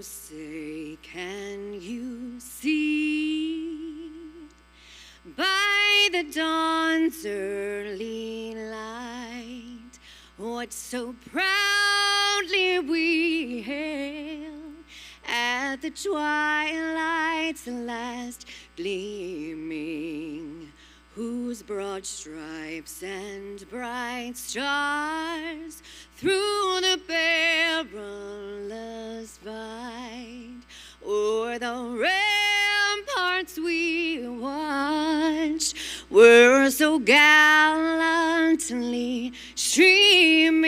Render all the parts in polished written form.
say, can you see by the dawn's early light what so proudly we hailed at the twilight's last gleaming, whose broad stripes and bright stars through the perilous fight o'er the ramparts we watched were so gallantly streaming.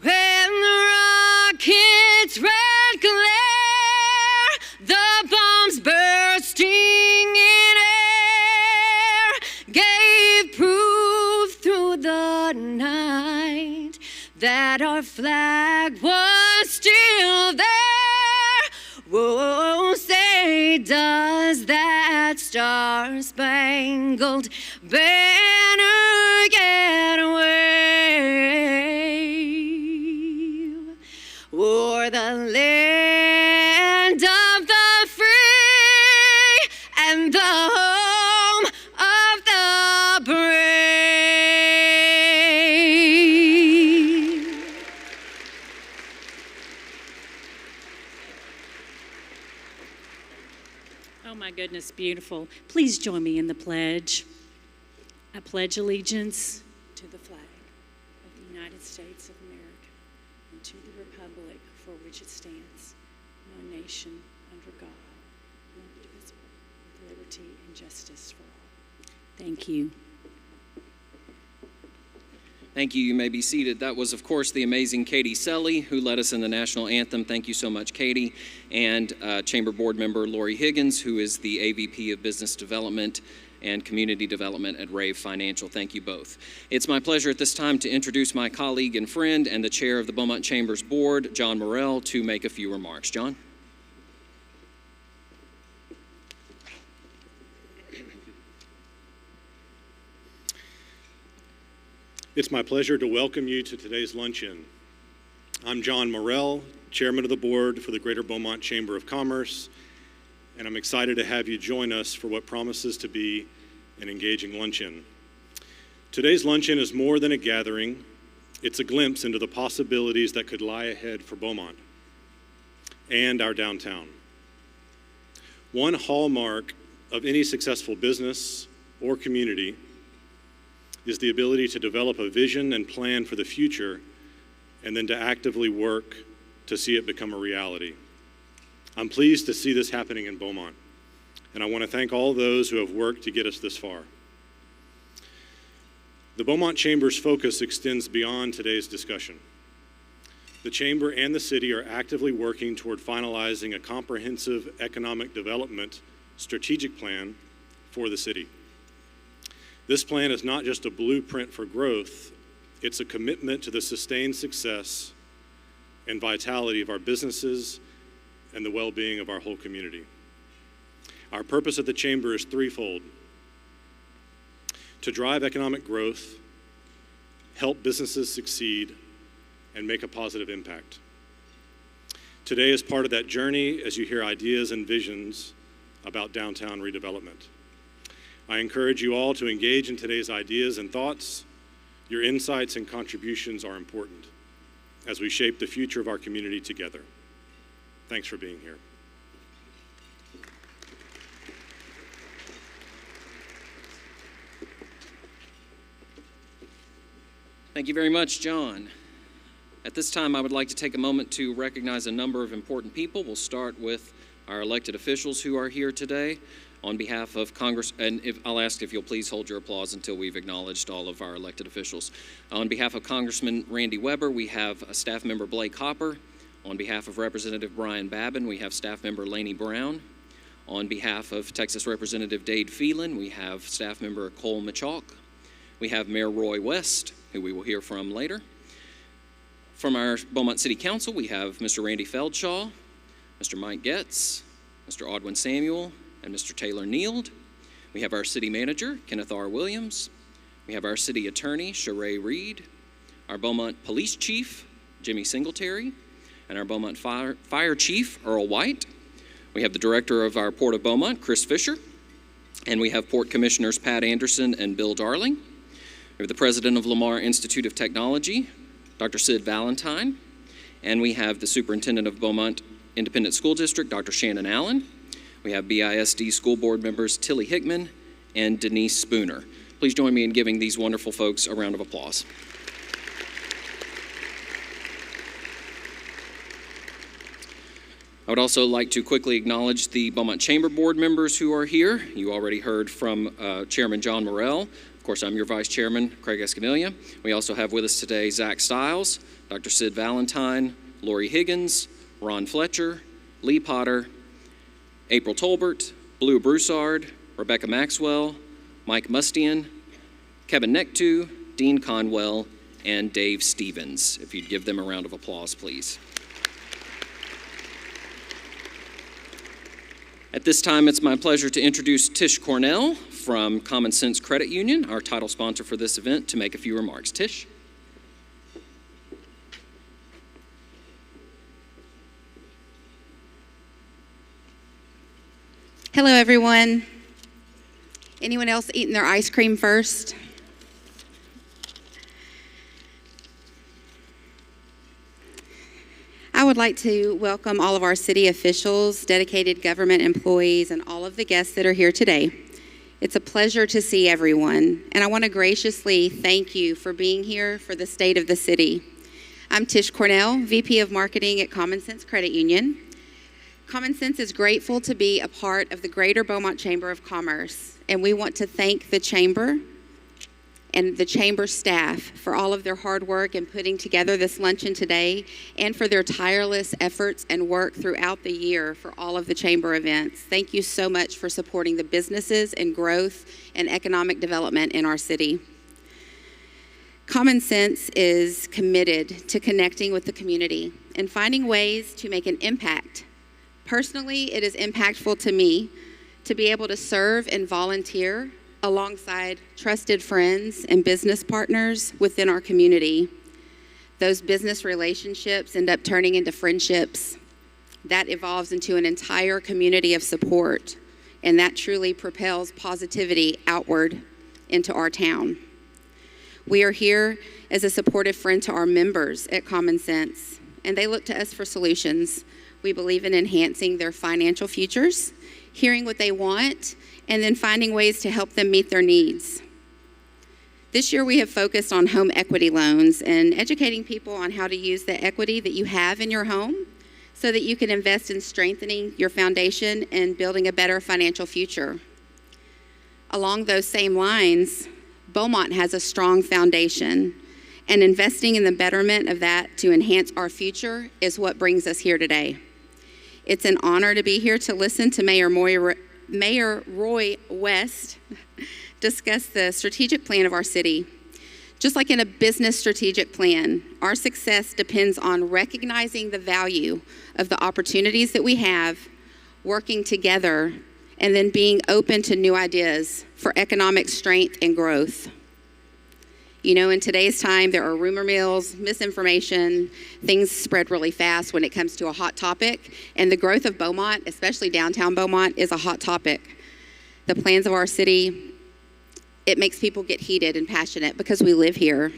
When the rockets' red glare, the bombs bursting in air, gave proof through the night that our flag was still there. Whoa, say, does that star-spangled banner yet wave o'er the land of the free and the home of the brave? Oh my goodness, beautiful. Please join me in the pledge. I pledge allegiance to the flag of the United States of America and to the republic for which it stands, one nation under God, indivisible, with liberty and justice for all. Thank you. Thank you. You may be seated. That was, of course, the amazing Katie Selly, who led us in the national anthem. Thank you so much, Katie. And Chamber Board Member Lori Higgins, who is the AVP of Business Development and Community Development at Rave Financial. Thank you both. It's my pleasure at this time to introduce my colleague and friend and the chair of the Beaumont Chamber's Board, John Morrell, to make a few remarks. John? It's my pleasure to welcome you to today's luncheon. I'm John Morrell, Chairman of the Board for the Greater Beaumont Chamber of Commerce, and I'm excited to have you join us for what promises to be an engaging luncheon. Today's luncheon is more than a gathering. It's a glimpse into the possibilities that could lie ahead for Beaumont and our downtown. One hallmark of any successful business or community is the ability to develop a vision and plan for the future and then to actively work to see it become a reality. I'm pleased to see this happening in Beaumont, and I want to thank all those who have worked to get us this far. The Beaumont Chamber's focus extends beyond today's discussion. The Chamber and the city are actively working toward finalizing a comprehensive economic development strategic plan for the city. This plan is not just a blueprint for growth, it's a commitment to the sustained success and vitality of our businesses and the well-being of our whole community. Our purpose at the Chamber is threefold: to drive economic growth, help businesses succeed, and make a positive impact. Today is part of that journey as you hear ideas and visions about downtown redevelopment. I encourage you all to engage in today's ideas and thoughts. Your insights and contributions are important as we shape the future of our community together. Thanks for being here. Thank you very much, John. At this time, I would like to take a moment to recognize a number of important people. We'll start with our elected officials who are here today. On behalf of Congress, and I'll ask if you'll please hold your applause until we've acknowledged all of our elected officials. On behalf of Congressman Randy Weber, we have Staff Member Blake Hopper. On behalf of Representative Brian Babin, we have Staff Member Laney Brown. On behalf of Texas Representative Dade Phelan, we have Staff Member Cole Michalk. We have Mayor Roy West, who we will hear from later. From our Beaumont City Council, we have Mr. Randy Feldshaw, Mr. Mike Getz, Mr. Audwin Samuel, and Mr. Taylor Neild. We have our city manager, Kenneth R. Williams. We have our city attorney, Sheree Reed. Our Beaumont police chief, Jimmy Singletary. and our Beaumont Fire Chief, Earl White. We have the Director of our Port of Beaumont, Chris Fisher. And we have Port Commissioners Pat Anderson and Bill Darling. We have the President of Lamar Institute of Technology, Dr. Sid Valentine. And we have the Superintendent of Beaumont Independent School District, Dr. Shannon Allen. We have BISD School Board members Tilly Hickman and Denise Spooner. Please join me in giving these wonderful folks a round of applause. I would also like to quickly acknowledge the Beaumont Chamber Board members who are here. You already heard from Chairman John Morrell. Of course, I'm your Vice Chairman, Craig Escamilla. We also have with us today Zach Stiles, Dr. Sid Valentine, Lori Higgins, Ron Fletcher, Lee Potter, April Tolbert, Blue Broussard, Rebecca Maxwell, Mike Mustian, Kevin Nektu, Dean Conwell, and Dave Stevens. If you'd give them a round of applause, please. At this time, it's my pleasure to introduce Tish Cornell from Common Sense Credit Union, our title sponsor for this event, to make a few remarks. Tish? Hello, everyone. Anyone else eating their ice cream first? I would like to welcome all of our city officials, dedicated government employees, and all of the guests that are here today. It's a pleasure to see everyone, and I want to graciously thank you for being here for the state of the city. I'm Tish Cornell, VP of Marketing at Common Sense Credit Union. Common Sense is grateful to be a part of the Greater Beaumont Chamber of Commerce, and we want to thank the Chamber and the Chamber staff for all of their hard work in putting together this luncheon today and for their tireless efforts and work throughout the year for all of the Chamber events. Thank you so much for supporting the businesses and growth and economic development in our city. Common Sense is committed to connecting with the community and finding ways to make an impact. Personally, it is impactful to me to be able to serve and volunteer alongside trusted friends and business partners within our community. Those business relationships end up turning into friendships. That evolves into an entire community of support, and that truly propels positivity outward into our town. We are here as a supportive friend to our members at Common Sense, and they look to us for solutions. We believe in enhancing their financial futures, hearing what they want, and then finding ways to help them meet their needs. This year we have focused on home equity loans and educating people on how to use the equity that you have in your home so that you can invest in strengthening your foundation and building a better financial future. Along those same lines, Beaumont has a strong foundation, and investing in the betterment of that to enhance our future is what brings us here today. It's an honor to be here to listen to Mayor Roy West discuss the strategic plan of our city. Just like in a business strategic plan, our success depends on recognizing the value of the opportunities that we have, working together, and then being open to new ideas for economic strength and growth. You know, in today's time, there are rumor mills, misinformation, things spread really fast when it comes to a hot topic, and the growth of Beaumont, especially downtown Beaumont, is a hot topic. The plans of our city, it makes people get heated and passionate because we live here.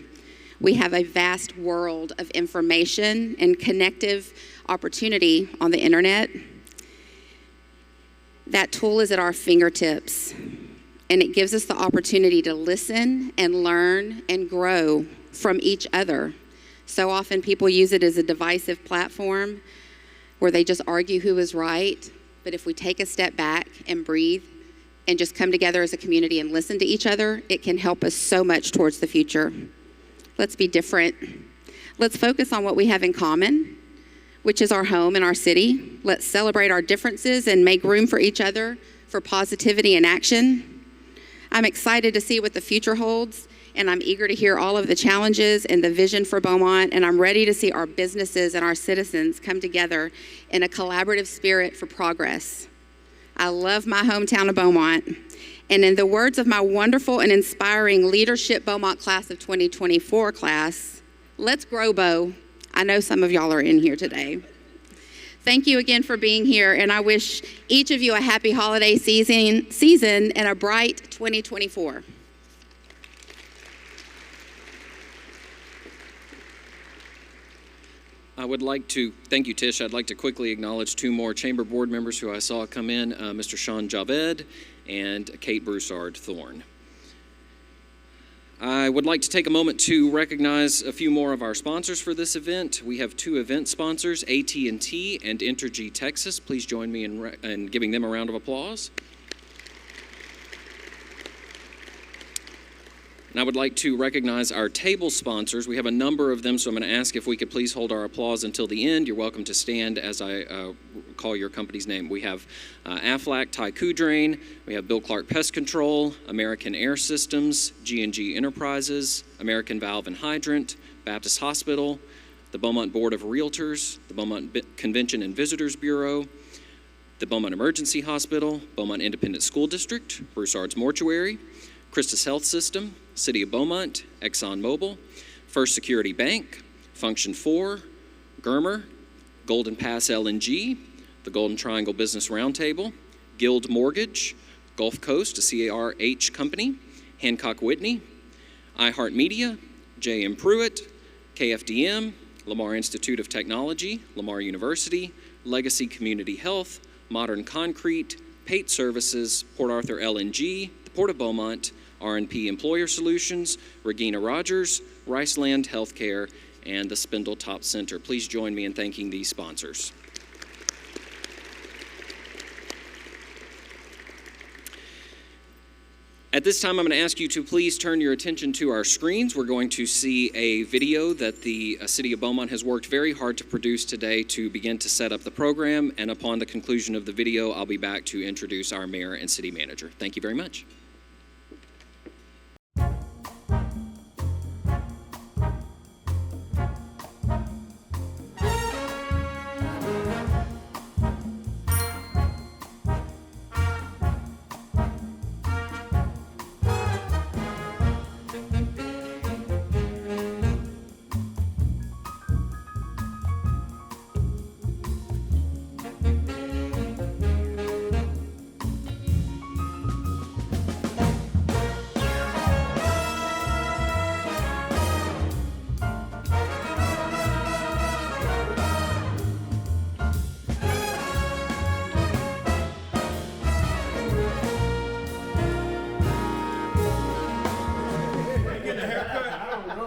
We have a vast world of information and connective opportunity on the internet. That tool is at our fingertips. And it gives us the opportunity to listen and learn and grow from each other. So often people use it as a divisive platform where they just argue who is right. But if we take a step back and breathe and just come together as a community and listen to each other, it can help us so much towards the future. Let's be different. Let's focus on what we have in common, which is our home and our city. Let's celebrate our differences and make room for each other for positivity and action. I'm excited to see what the future holds, and I'm eager to hear all of the challenges and the vision for Beaumont, and I'm ready to see our businesses and our citizens come together in a collaborative spirit for progress. I love my hometown of Beaumont, and in the words of my wonderful and inspiring Leadership Beaumont Class of 2024 class, let's grow, Beau. I I know some of y'all are in here today. Thank you again for being here, and I wish each of you a happy holiday season and a bright 2024. I would like to, thank you, Tish. I'd like to quickly acknowledge two more Chamber Board members who I saw come in, Mr. Sean Javed and Kate Broussard Thorne. I would like to take a moment to recognize a few more of our sponsors for this event. We have two event sponsors, AT&T and Entergy Texas. Please join me in giving them a round of applause. And I would like to recognize our table sponsors. We have a number of them, so I'm going to ask if we could please hold our applause until the end. You're welcome to stand as I call your company's name. We have Aflac Tyco Drain, we have Bill Clark Pest Control, American Air Systems, G&G Enterprises, American Valve and Hydrant, Baptist Hospital, the Beaumont Board of Realtors, the Beaumont Convention and Visitors Bureau, the Beaumont Emergency Hospital, Beaumont Independent School District, Broussard's Mortuary, Christus Health System, City of Beaumont, ExxonMobil, First Security Bank, Function 4, Germer, Golden Pass LNG, the Golden Triangle Business Roundtable, Guild Mortgage, Gulf Coast, a CARH company, Hancock Whitney, iHeartMedia, J.M. Pruitt, KFDM, Lamar Institute of Technology, Lamar University, Legacy Community Health, Modern Concrete, Pate Services, Port Arthur LNG, the Port of Beaumont, R&P Employer Solutions, Regina Rogers, Riceland Healthcare, and the Spindletop Center. Please join me in thanking these sponsors. At this time, I'm going to ask you to please turn your attention to our screens. We're going to see a video that the City of Beaumont has worked very hard to produce today to begin to set up the program, and upon the conclusion of the video, I'll be back to introduce our mayor and city manager. Thank you very much.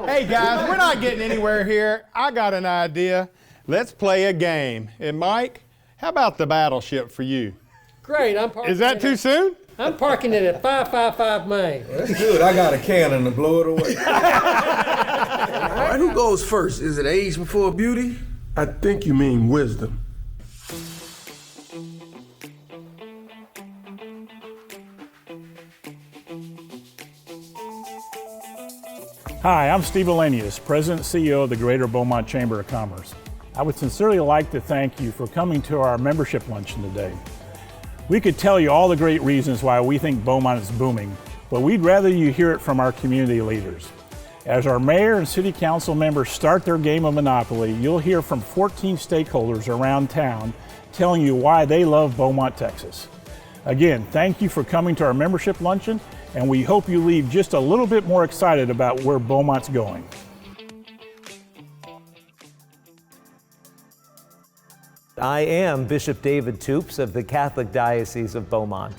Hey guys, we're not getting anywhere here. I got an idea. Let's play a game. And Mike, how about the battleship for you? Great, I'm parking. Is that too soon? I'm parking it at 555 Main. Well, that's good. I got a cannon to blow it away. All right, who goes first? Is it age before beauty? I think you mean wisdom. Hi, I'm Steve Elenius, President and CEO of the Greater Beaumont Chamber of Commerce. I would sincerely like to thank you for coming to our membership luncheon today. We could tell you all the great reasons why we think Beaumont is booming, but we'd rather you hear it from our community leaders. As our mayor and city council members start their game of Monopoly, you'll hear from 14 stakeholders around town telling you why they love Beaumont, Texas. Again, thank you for coming to our membership luncheon, and we hope you leave just a little bit more excited about where Beaumont's going. I am Bishop David Toops of the Catholic Diocese of Beaumont.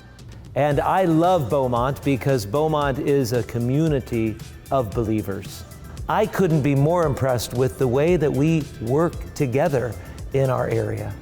And I love Beaumont because Beaumont is a community of believers. I couldn't be more impressed with the way that we work together in our area.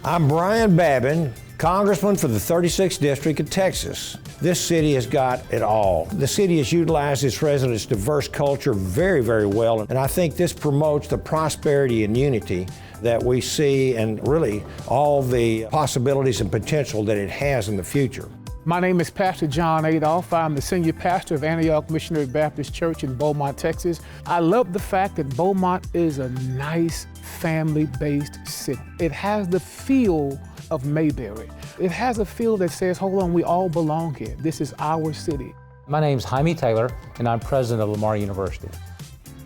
I'm Brian Babin, Congressman for the 36th District of Texas. This city has got it all. The city has utilized its residents' diverse culture very, very well, and I think this promotes the prosperity and unity that we see and really all the possibilities and potential that it has in the future. My name is Pastor John Adolph. I'm the senior pastor of Antioch Missionary Baptist Church in Beaumont, Texas. I love the fact that Beaumont is a nice family-based city. It has the feel of Mayberry. It has a feel that says, hold on, we all belong here. This is our city. My name's Jaime Taylor, and I'm president of Lamar University.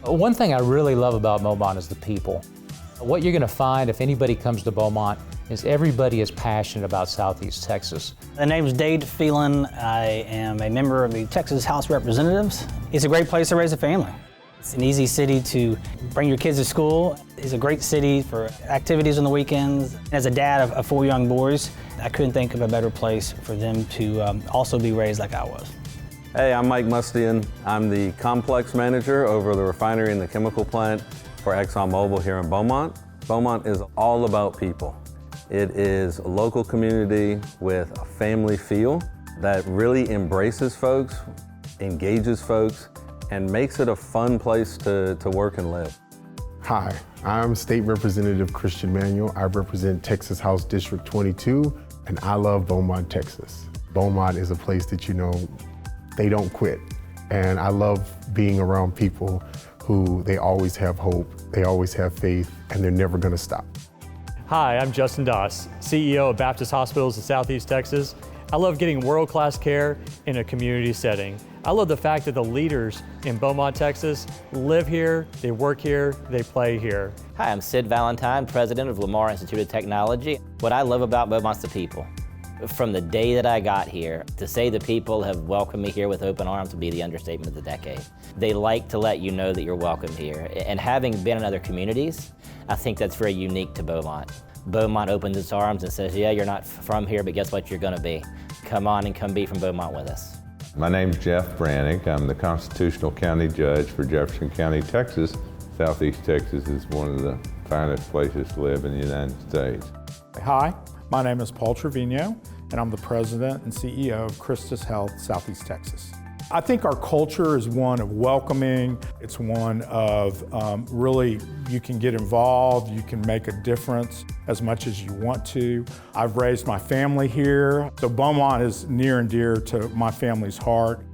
One thing I really love about Beaumont is the people. What you're going to find if anybody comes to Beaumont is everybody is passionate about Southeast Texas. The name's Dave Phelan. I am a member of the Texas House of Representatives. It's a great place to raise a family. It's an easy city to bring your kids to school. It's a great city for activities on the weekends. As a dad of 4 young boys, I couldn't think of a better place for them to also be raised like I was. Hey, I'm Mike Mustian. I'm the complex manager over the refinery and the chemical plant for ExxonMobil here in Beaumont. Beaumont is all about people. It is a local community with a family feel that really embraces folks, engages folks, and makes it a fun place to work and live. Hi, I'm State Representative Christian Manuel. I represent Texas House District 22, and I love Beaumont, Texas. Beaumont is a place that, you know, they don't quit. And I love being around people who they always have hope, they always have faith, and they're never gonna stop. Hi, I'm Justin Doss, CEO of Baptist Hospitals in Southeast Texas. I love getting world-class care in a community setting. I love the fact that the leaders in Beaumont, Texas live here, they work here, they play here. Hi, I'm Sid Valentine, president of Lamar Institute of Technology. What I love about Beaumont's the people. From the day that I got here, to say the people have welcomed me here with open arms would be the understatement of the decade. They like to let you know that you're welcome here. And having been in other communities, I think that's very unique to Beaumont. Beaumont opens its arms and says, yeah, you're not from here, but guess what you're gonna be? Come on and come be from Beaumont with us. My name's Jeff Brannick. I'm the Constitutional County Judge for Jefferson County, Texas. Southeast Texas is one of the finest places to live in the United States. Hi, my name is Paul Trevino, and I'm the President and CEO of Christus Health, Southeast Texas. I think our culture is one of welcoming. It's one of really, you can get involved, you can make a difference as much as you want to. I've raised my family here, so Beaumont is near and dear to my family's heart.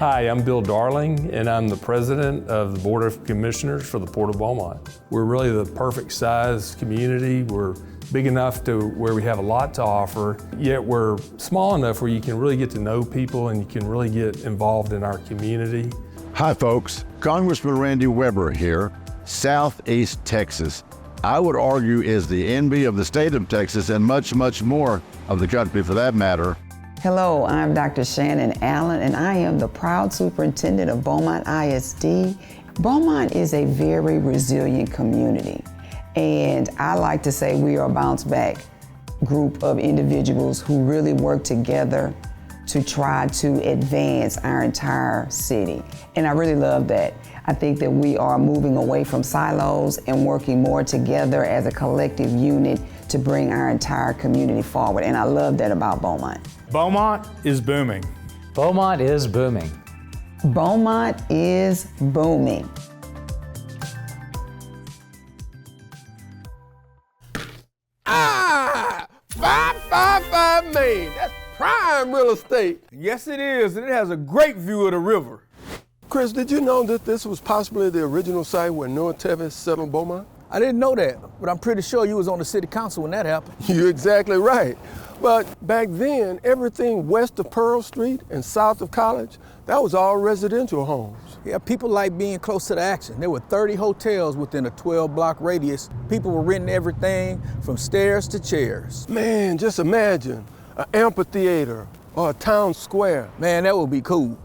Hi, I'm Bill Darling, and I'm the President of the Board of Commissioners for the Port of Beaumont. We're really the perfect size community. We're big enough to where we have a lot to offer, yet we're small enough where you can really get to know people and you can really get involved in our community. Hi folks, Congressman Randy Weber here, Southeast Texas. I would argue is the envy of the state of Texas and much, much more of the country for that matter. Hello, I'm Dr. Shannon Allen, and I am the proud superintendent of Beaumont ISD. Beaumont is a very resilient community. And I like to say we are a bounce back group of individuals who really work together to try to advance our entire city. And I really love that. I think that we are moving away from silos and working more together as a collective unit to bring our entire community forward. And I love that about Beaumont. Beaumont is booming. Beaumont is booming. Beaumont is booming. $555 million. That's prime real estate. Yes, it is, and it has a great view of the river. Chris, did you know that this was possibly the original site where Noah Tevis settled Beaumont? I didn't know that, but I'm pretty sure you was on the city council when that happened. You're exactly right. But back then, everything west of Pearl Street and south of College, that was all residential homes. Yeah, people like being close to the action. There were 30 hotels within a 12-block radius. People were renting everything from stairs to chairs. Man, just imagine an amphitheater or a town square. Man, that would be cool.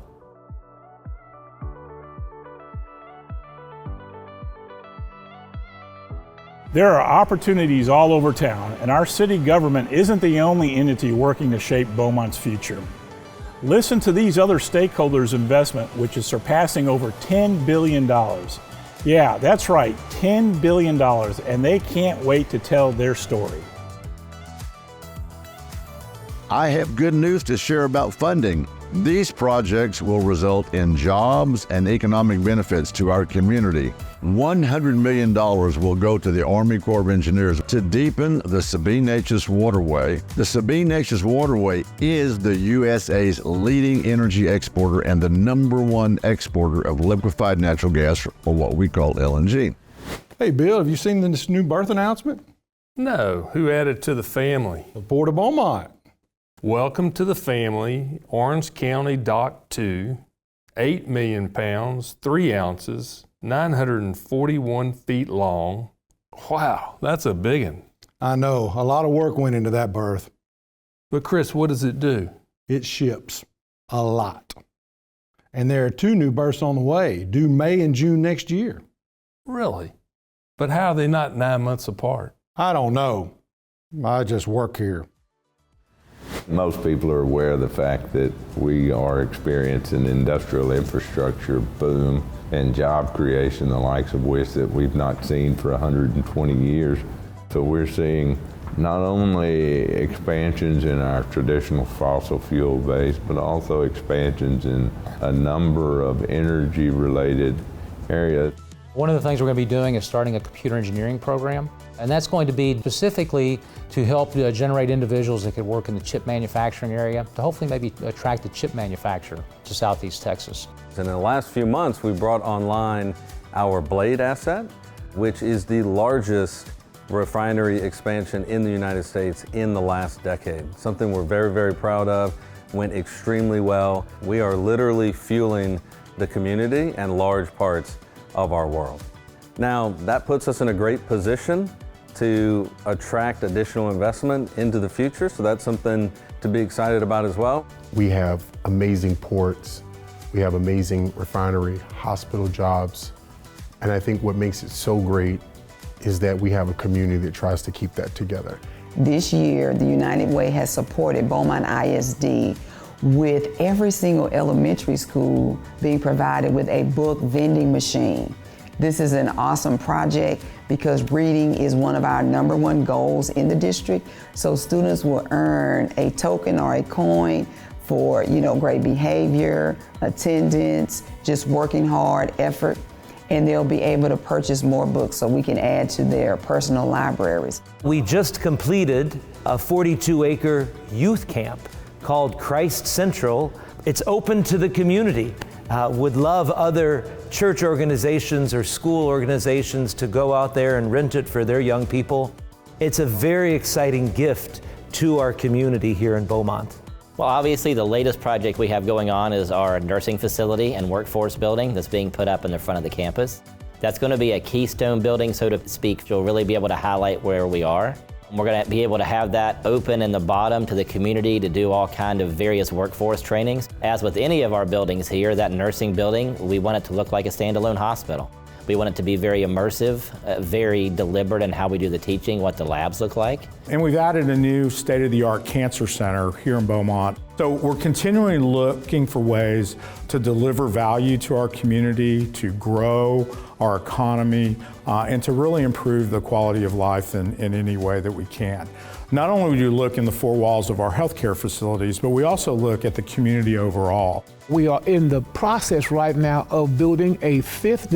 There are opportunities all over town, and our city government isn't the only entity working to shape Beaumont's future. Listen to these other stakeholders' investment, which is surpassing over $10 billion. Yeah, that's right, $10 billion, and they can't wait to tell their story. I have good news to share about funding. These projects will result in jobs and economic benefits to our community. $100 million will go to the Army Corps of Engineers to deepen the Sabine-Neches Waterway. The Sabine-Neches Waterway is the USA's leading energy exporter and the #1 exporter of liquefied natural gas, or what we call LNG. Hey, Bill, have you seen this new birth announcement? No, who added to the family? The Port of Beaumont. Welcome to the family, Orange County Dock 2, 8 million pounds, 3 ounces, 941 feet long, Wow, that's a big one. I know, a lot of work went into that berth. But Chris, what does it do? It ships a lot. And there are 2 new berths on the way, due May and June next year. Really? But how are they not 9 months apart? I don't know. I just work here. Most people are aware of the fact that we are experiencing industrial infrastructure boom and job creation, the likes of which that we've not seen for 120 years. So we're seeing not only expansions in our traditional fossil fuel base, but also expansions in a number of energy-related areas. One of the things we're going to be doing is starting a computer engineering program, and that's going to be specifically to help generate individuals that could work in the chip manufacturing area to hopefully maybe attract a chip manufacturer to Southeast Texas. In the last few months, we brought online our Blade asset, which is the largest refinery expansion in the United States in the last decade. Something we're very, very proud of, went extremely well. We are literally fueling the community and large parts of our world. Now, that puts us in a great position to attract additional investment into the future, so that's something to be excited about as well. We have amazing ports, we have amazing refinery, hospital jobs, and I think what makes it so great is that we have a community that tries to keep that together. This year, the United Way has supported Beaumont ISD with every single elementary school being provided with a book vending machine. This is an awesome project because reading is one of our #1 goals in the district. So students will earn a token or a coin for, great behavior, attendance, just working hard, effort, and they'll be able to purchase more books so we can add to their personal libraries. We just completed a 42-acre youth camp called Christ Central. It's open to the community. Would love other church organizations or school organizations to go out there and rent it for their young people. It's a very exciting gift to our community here in Beaumont. Well, obviously the latest project we have going on is our nursing facility and workforce building that's being put up in the front of the campus. That's going to be a keystone building, so to speak. You'll really be able to highlight where we are. We're going to be able to have that open in the bottom to the community to do all kind of various workforce trainings. As with any of our buildings here, that nursing building, we want it to look like a standalone hospital. We want it to be very immersive, very deliberate in how we do the teaching, what the labs look like. And we've added a new state-of-the-art cancer center here in Beaumont. So we're continually looking for ways to deliver value to our community, to grow our economy, and to really improve the quality of life in any way that we can. Not only do we look in the 4 walls of our healthcare facilities, but we also look at the community overall. We are in the process right now of building a 5th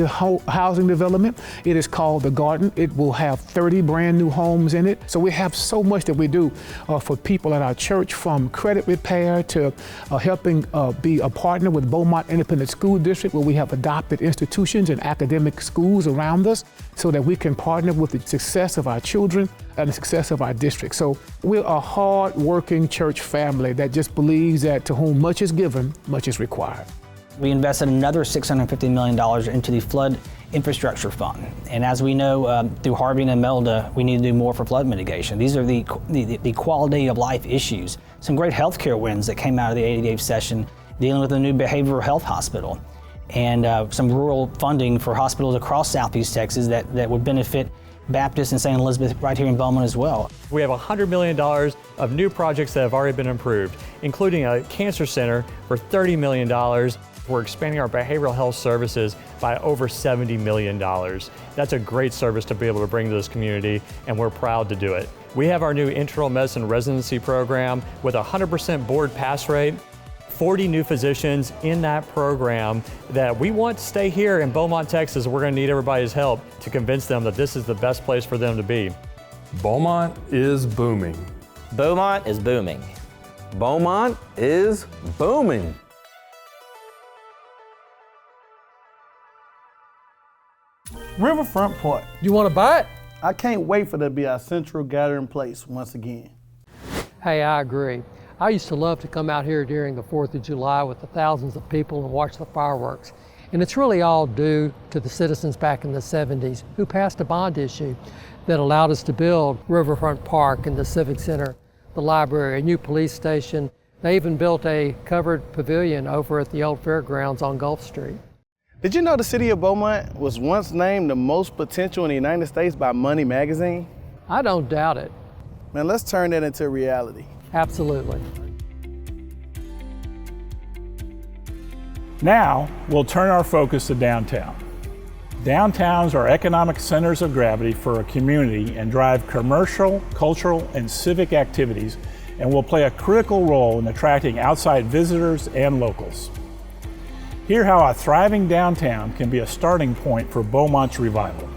housing development. It is called The Garden. It will have 30 brand new homes in it. So we have so much that we do for people at our church, from credit repair to helping be a partner with Beaumont Independent School District, where we have adopted institutions and academic schools around us so that we can partner with the success of our children and the success of our district. So we're a hard-working church family that just believes that to whom much is given, much is required. We invested another $650 million into the flood infrastructure fund. And as we know, through Harvey and Imelda, we need to do more for flood mitigation. These are the quality of life issues. Some great healthcare wins that came out of the 88th session dealing with a new behavioral health hospital, and some rural funding for hospitals across Southeast Texas that would benefit Baptist and St. Elizabeth right here in Beaumont as well. We have $100 million of new projects that have already been approved, including a cancer center for $30 million. We're expanding our behavioral health services by over $70 million. That's a great service to be able to bring to this community, and we're proud to do it. We have our new internal medicine residency program with a 100% board pass rate. 40 new physicians in that program that we want to stay here in Beaumont, Texas. We're going to need everybody's help to convince them that this is the best place for them to be. Beaumont is booming. Beaumont is booming. Beaumont is booming. Riverfront Park. You want to buy it? I can't wait for that to be our central gathering place once again. Hey, I agree. I used to love to come out here during the 4th of July with the thousands of people and watch the fireworks. And it's really all due to the citizens back in the 70s who passed a bond issue that allowed us to build Riverfront Park and the Civic Center, the library, a new police station. They even built a covered pavilion over at the old fairgrounds on Gulf Street. Did you know the city of Beaumont was once named the most potential in the United States by Money magazine? I don't doubt it. Man, let's turn that into reality. Absolutely. Now, we'll turn our focus to downtown. Downtowns are economic centers of gravity for a community and drive commercial, cultural, and civic activities, and will play a critical role in attracting outside visitors and locals. Hear how a thriving downtown can be a starting point for Beaumont's revival.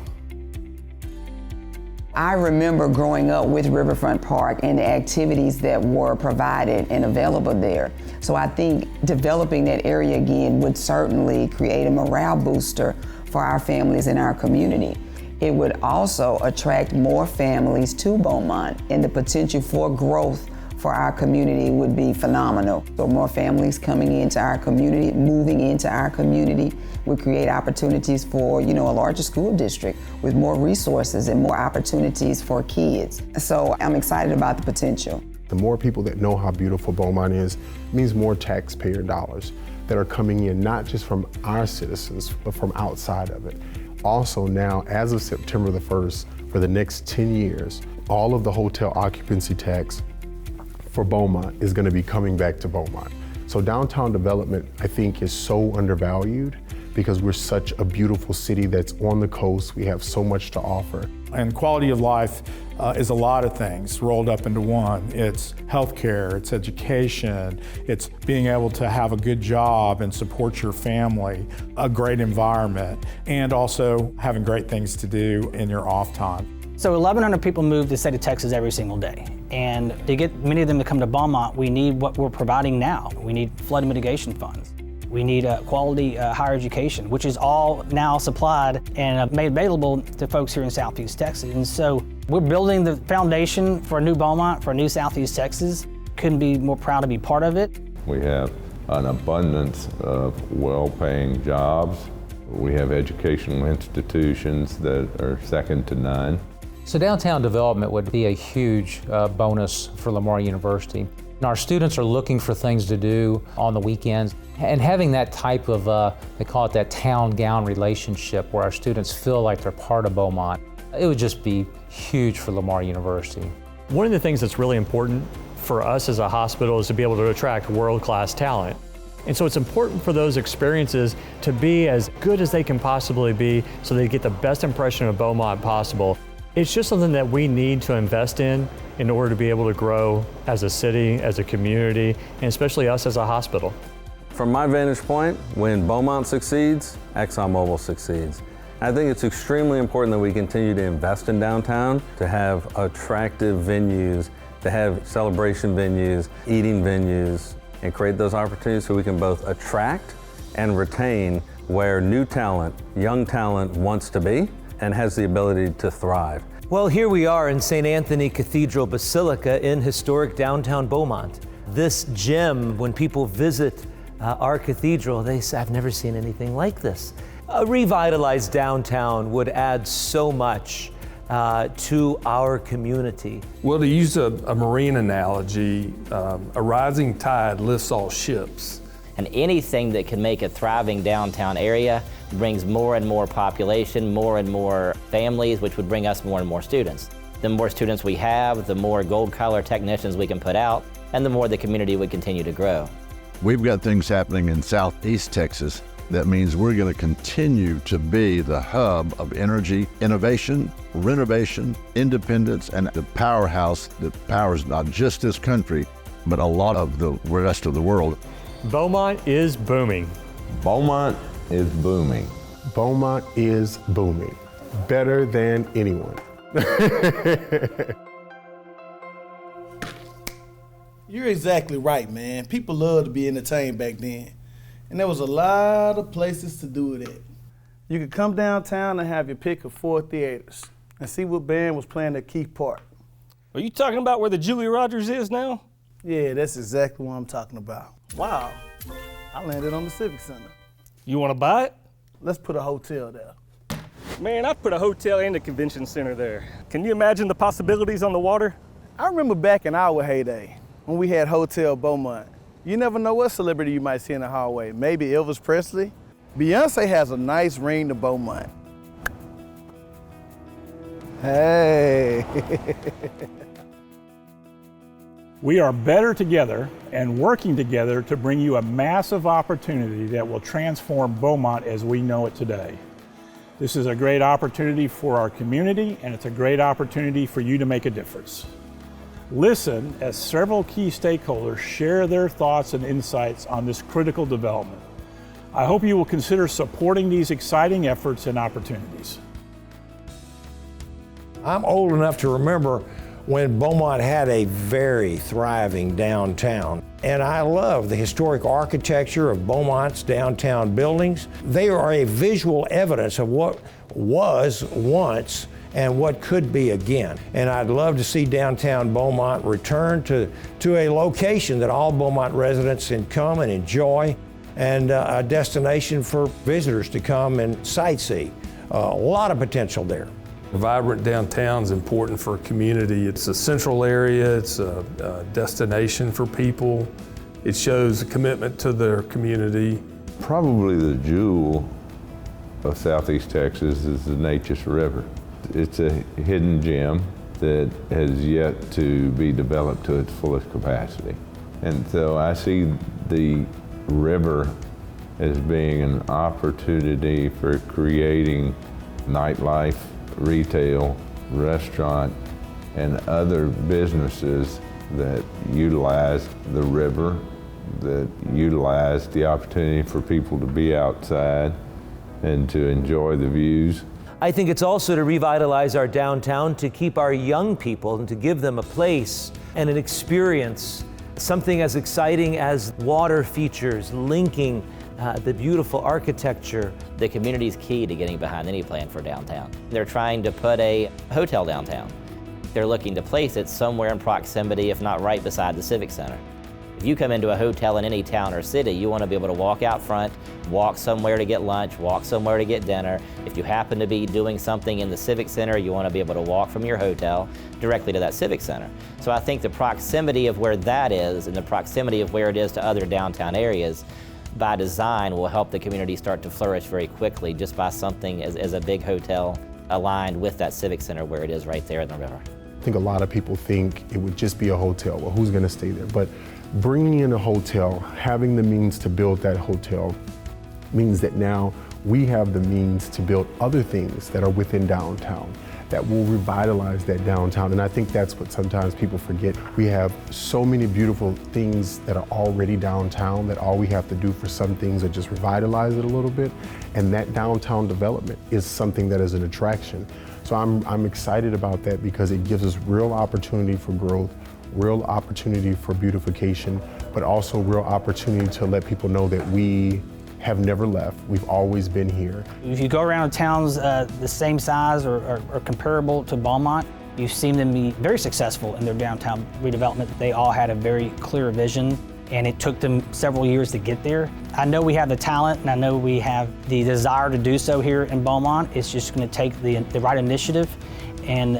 I remember growing up with Riverfront Park and the activities that were provided and available there. So I think developing that area again would certainly create a morale booster for our families in our community. It would also attract more families to Beaumont, and the potential for growth for our community would be phenomenal. So more families coming into our community, moving into our community, would create opportunities for, a larger school district with more resources and more opportunities for kids. So I'm excited about the potential. The more people that know how beautiful Beaumont is means more taxpayer dollars that are coming in, not just from our citizens, but from outside of it. Also now, as of September the 1st, for the next 10 years, all of the hotel occupancy tax for Beaumont is going to be coming back to Beaumont. So downtown development, I think, is so undervalued because we're such a beautiful city that's on the coast. We have so much to offer. And quality of life is a lot of things rolled up into one. It's healthcare, it's education, it's being able to have a good job and support your family, a great environment, and also having great things to do in your off time. So 1,100 people move to the state of Texas every single day. And to get many of them to come to Beaumont, we need what we're providing now. We need flood mitigation funds. We need quality higher education, which is all now supplied and made available to folks here in Southeast Texas. And so we're building the foundation for a new Beaumont, for a new Southeast Texas. Couldn't be more proud to be part of it. We have an abundance of well-paying jobs. We have educational institutions that are second to none. So downtown development would be a huge bonus for Lamar University. And our students are looking for things to do on the weekends, and having that type of, they call it that town-gown relationship where our students feel like they're part of Beaumont, it would just be huge for Lamar University. One of the things that's really important for us as a hospital is to be able to attract world-class talent. And so it's important for those experiences to be as good as they can possibly be so they get the best impression of Beaumont possible. It's just something that we need to invest in order to be able to grow as a city, as a community, and especially us as a hospital. From my vantage point, when Beaumont succeeds, ExxonMobil succeeds. I think it's extremely important that we continue to invest in downtown, to have attractive venues, to have celebration venues, eating venues, and create those opportunities so we can both attract and retain where new talent, young talent wants to be and has the ability to thrive. Well, here we are in St. Anthony Cathedral Basilica in historic downtown Beaumont. This gem, when people visit our cathedral, they say, I've never seen anything like this. A revitalized downtown would add so much to our community. Well, to use a marine analogy, a rising tide lifts all ships. And anything that can make a thriving downtown area brings more and more population, more and more families, which would bring us more and more students. The more students we have, the more gold collar technicians we can put out, and the more the community would continue to grow. We've got things happening in Southeast Texas that means we're going to continue to be the hub of energy, innovation, renovation, independence, and the powerhouse that powers not just this country, but a lot of the rest of the world. Beaumont is booming. Beaumont is booming. Beaumont is booming. Better than anyone. You're exactly right, man. People loved to be entertained back then. And there was a lot of places to do it at. You could come downtown and have your pick of 4 theaters and see what band was playing at Keith Park. Are you talking about where the Julia Rogers is now? Yeah, that's exactly what I'm talking about. Wow, I landed on the Civic Center. You want to buy it? Let's put a hotel there. Man, I'd put a hotel and a convention center there. Can you imagine the possibilities on the water? I remember back in our heyday when we had Hotel Beaumont. You never know what celebrity you might see in the hallway. Maybe Elvis Presley. Beyonce has a nice ring to Beaumont. Hey. We are better together and working together to bring you a massive opportunity that will transform Beaumont as we know it today. This is a great opportunity for our community, and it's a great opportunity for you to make a difference. Listen as several key stakeholders share their thoughts and insights on this critical development. I hope you will consider supporting these exciting efforts and opportunities. I'm old enough to remember when Beaumont had a very thriving downtown. And I love the historic architecture of Beaumont's downtown buildings. They are a visual evidence of what was once and what could be again. And I'd love to see downtown Beaumont return to a location that all Beaumont residents can come and enjoy, and a destination for visitors to come and sightsee. A lot of potential there. A vibrant downtown is important for a community. It's a central area, it's a destination for people. It shows a commitment to their community. Probably the jewel of Southeast Texas is the Neches River. It's a hidden gem that has yet to be developed to its fullest capacity. And so I see the river as being an opportunity for creating nightlife, retail, restaurant, and other businesses that utilize the river, that utilize the opportunity for people to be outside and to enjoy the views. I think it's also to revitalize our downtown, to keep our young people and to give them a place and an experience, something as exciting as water features linking the beautiful architecture. The community is key to getting behind any plan for downtown. They're trying to put a hotel downtown. They're looking to place it somewhere in proximity, if not right beside the Civic Center. If you come into a hotel in any town or city, you want to be able to walk out front, walk somewhere to get lunch, walk somewhere to get dinner. If you happen to be doing something in the Civic Center, you want to be able to walk from your hotel directly to that Civic Center. So I think the proximity of where that is and the proximity of where it is to other downtown areas by design will help the community start to flourish very quickly just by something as a big hotel aligned with that Civic Center where it is right there in the river. I think a lot of people think it would just be a hotel. Well, who's going to stay there? But bringing in a hotel, having the means to build that hotel, means that now we have the means to build other things that are within downtown that will revitalize that downtown. And I think that's what sometimes people forget. We have so many beautiful things that are already downtown that all we have to do for some things is just revitalize it a little bit. And that downtown development is something that is an attraction. So I'm excited about that because it gives us real opportunity for growth, real opportunity for beautification, but also real opportunity to let people know that we have never left. We've always been here. If you go around towns the same size or comparable to Beaumont, you've seen them be very successful in their downtown redevelopment. They all had a very clear vision, and it took them several years to get there. I know we have the talent, and I know we have the desire to do so here in Beaumont. It's just going to take the right initiative and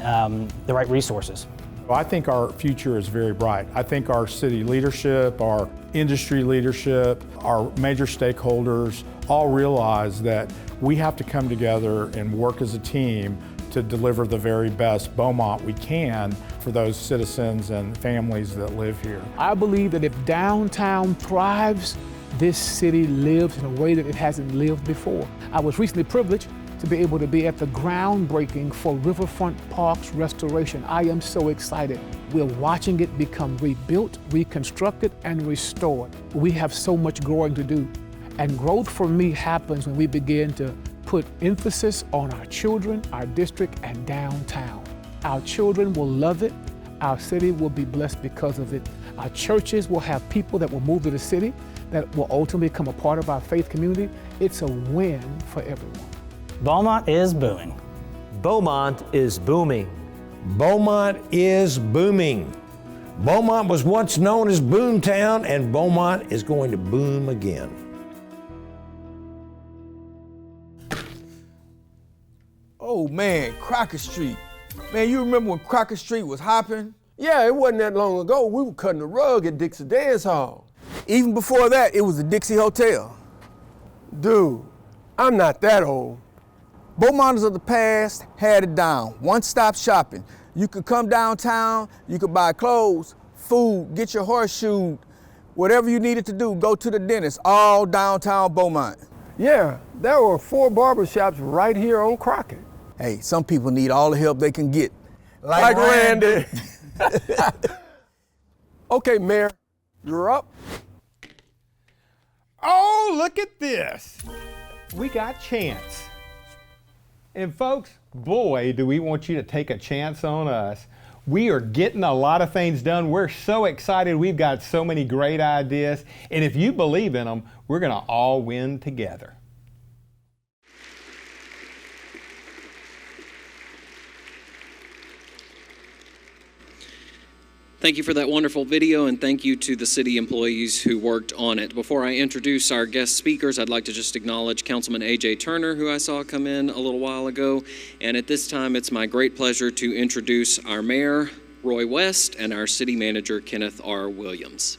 the right resources. I think our future is very bright. I think our city leadership, our industry leadership, our major stakeholders all realize that we have to come together and work as a team to deliver the very best Beaumont we can for those citizens and families that live here. I believe that if downtown thrives, this city lives in a way that it hasn't lived before. I was recently privileged to be able to be at the groundbreaking for Riverfront Park's restoration. I am so excited. We're watching it become rebuilt, reconstructed, and restored. We have so much growing to do. And growth for me happens when we begin to put emphasis on our children, our district, and downtown. Our children will love it. Our city will be blessed because of it. Our churches will have people that will move to the city that will ultimately become a part of our faith community. It's a win for everyone. Beaumont is booming. Beaumont is booming. Beaumont is booming. Beaumont was once known as Boomtown, and Beaumont is going to boom again. Oh man, Crockett Street. Man, you remember when Crockett Street was hopping? Yeah, it wasn't that long ago. We were cutting the rug at Dixie Dance Hall. Even before that, it was the Dixie Hotel. Dude, I'm not that old. Beaumonters of the past had it down. One-stop shopping. You could come downtown, you could buy clothes, food, get your horseshoe, whatever you needed to do, go to the dentist, all downtown Beaumont. Yeah, there were 4 barbershops right here on Crockett. Hey, some people need all the help they can get. Like Randy. Okay, Mayor, you're up. Oh, look at this. We got Chance. And folks, boy, do we want you to take a chance on us. We are getting a lot of things done. We're so excited. We've got so many great ideas. And if you believe in them, we're going to all win together. Thank you for that wonderful video, and thank you to the city employees who worked on it. Before I introduce our guest speakers, I'd like to just acknowledge Councilman A.J. Turner, who I saw come in a little while ago. And at this time, it's my great pleasure to introduce our mayor, Roy West, and our city manager, Kenneth R. Williams.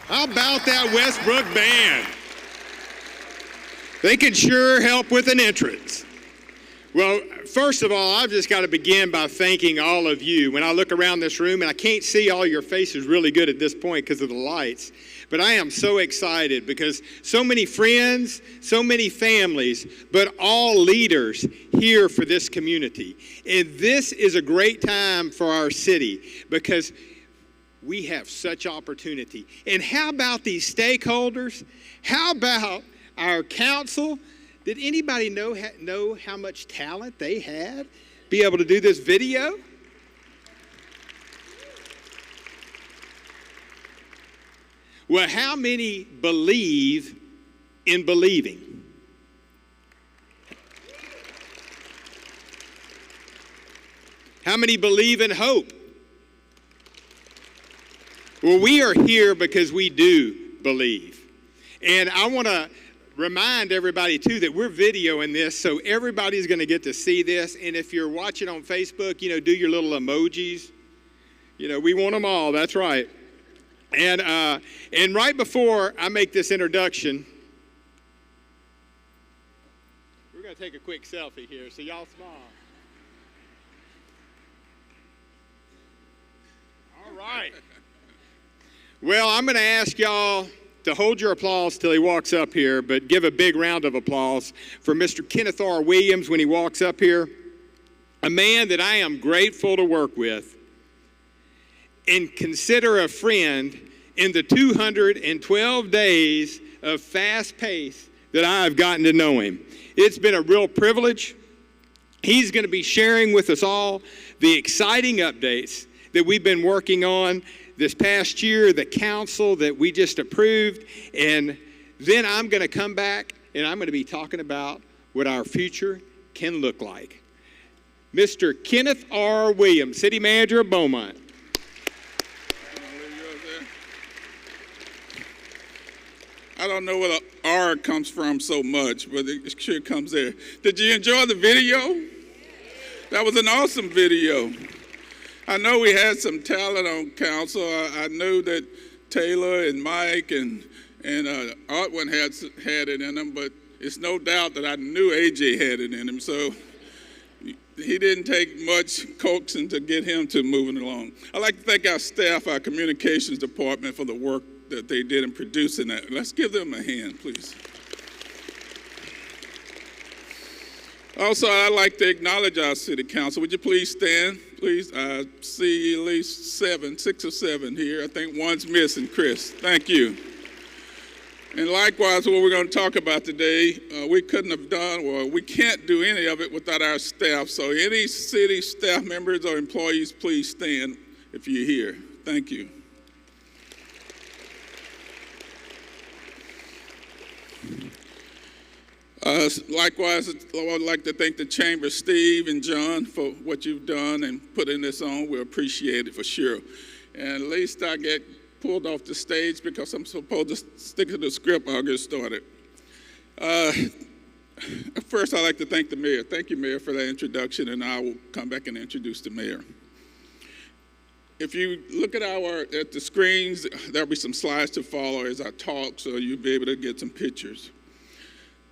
How about that Westbrook band? They could sure help with an entrance. Well, first of all, I've just got to begin by thanking all of you. When I look around this room, and I can't see all your faces really good at this point because of the lights, but I am so excited because so many friends, so many families, but all leaders here for this community. And this is a great time for our city because we have such opportunity. And how about these stakeholders? How about our council? Did anybody know how much talent they had? Be able to do this video? Well, how many believe in believing? How many believe in hope? Well, we are here because we do believe. And I want to remind everybody, too, that we're videoing this, so everybody's going to get to see this. And if you're watching on Facebook, do your little emojis. We want them all. That's right. And right before I make this introduction, we're going to take a quick selfie here, so y'all smile. All right. Well, I'm going to ask y'all to hold your applause till he walks up here, but give a big round of applause for Mr. Kenneth R. Williams when he walks up here, a man that I am grateful to work with and consider a friend in the 212 days of fast pace that I have gotten to know him. It's been a real privilege. He's going to be sharing with us all the exciting updates that we've been working on this past year, the council that we just approved, and then I'm going to come back and I'm going to be talking about what our future can look like. Mr. Kenneth R. Williams, City Manager of Beaumont. I don't know where the R comes from so much, but it sure comes there. Did you enjoy the video? That was an awesome video. I know we had some talent on council. I knew that Taylor and Mike and Artwin had it in them, but it's no doubt that I knew AJ had it in him. So he didn't take much coaxing to get him to moving along. I'd like to thank our staff, our communications department, for the work that they did in producing that. Let's give them a hand, please. Also, I'd like to acknowledge our city council. Would you please stand, please? I see at least 6 or 7 here. I think one's missing, Chris. Thank you. And likewise, what we're going to talk about today, we couldn't have done, or we can't do any of it without our staff. So any city staff members or employees, please stand if you're here. Thank you. Likewise, I would like to thank the Chamber, Steve and John, for what you've done and putting this on. We appreciate it for sure. And at least I get pulled off the stage because I'm supposed to stick to the script. I'll get started. First, I'd like to thank the mayor. Thank you, Mayor, for that introduction, and I will come back and introduce the mayor. If you look at the screens, there'll be some slides to follow as I talk, so you'll be able to get some pictures.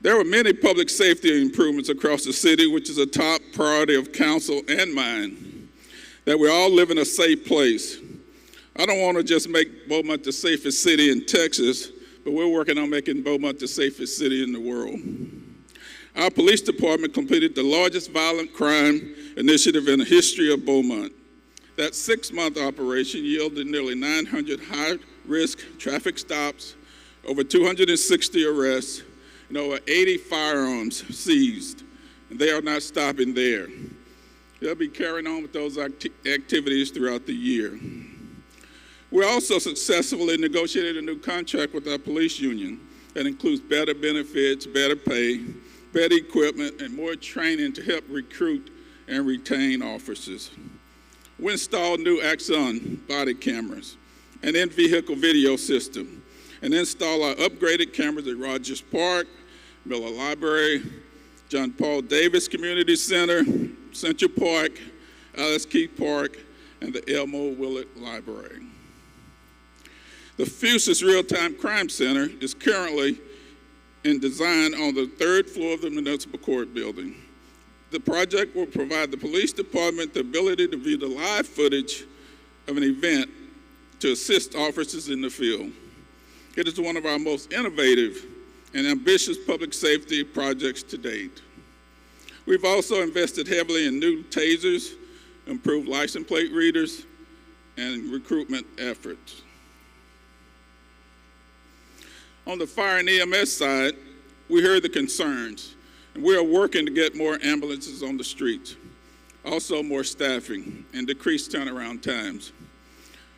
There were many public safety improvements across the city, which is a top priority of council and mine, that we all live in a safe place. I don't want to just make Beaumont the safest city in Texas, but we're working on making Beaumont the safest city in the world. Our police department completed the largest violent crime initiative in the history of Beaumont. That 6-month operation yielded nearly 900 high-risk traffic stops, over 260 arrests, and over 80 firearms seized. And they are not stopping there. They'll be carrying on with those activities throughout the year. We also successfully negotiated a new contract with our police union that includes better benefits, better pay, better equipment, and more training to help recruit and retain officers. We installed new Axon body cameras, an in-vehicle video system, and install our upgraded cameras at Rogers Park, Miller Library, John Paul Davis Community Center, Central Park, Alice Keith Park, and the Elmo Willett Library. The Fusus Real-Time Crime Center is currently in design on the 3rd floor of the Municipal Court building. The project will provide the police department the ability to view the live footage of an event to assist officers in the field. It is one of our most innovative and ambitious public safety projects to date. We've also invested heavily in new tasers, improved license plate readers, and recruitment efforts. On the fire and EMS side, we heard the concerns, and we are working to get more ambulances on the streets, also more staffing and decreased turnaround times.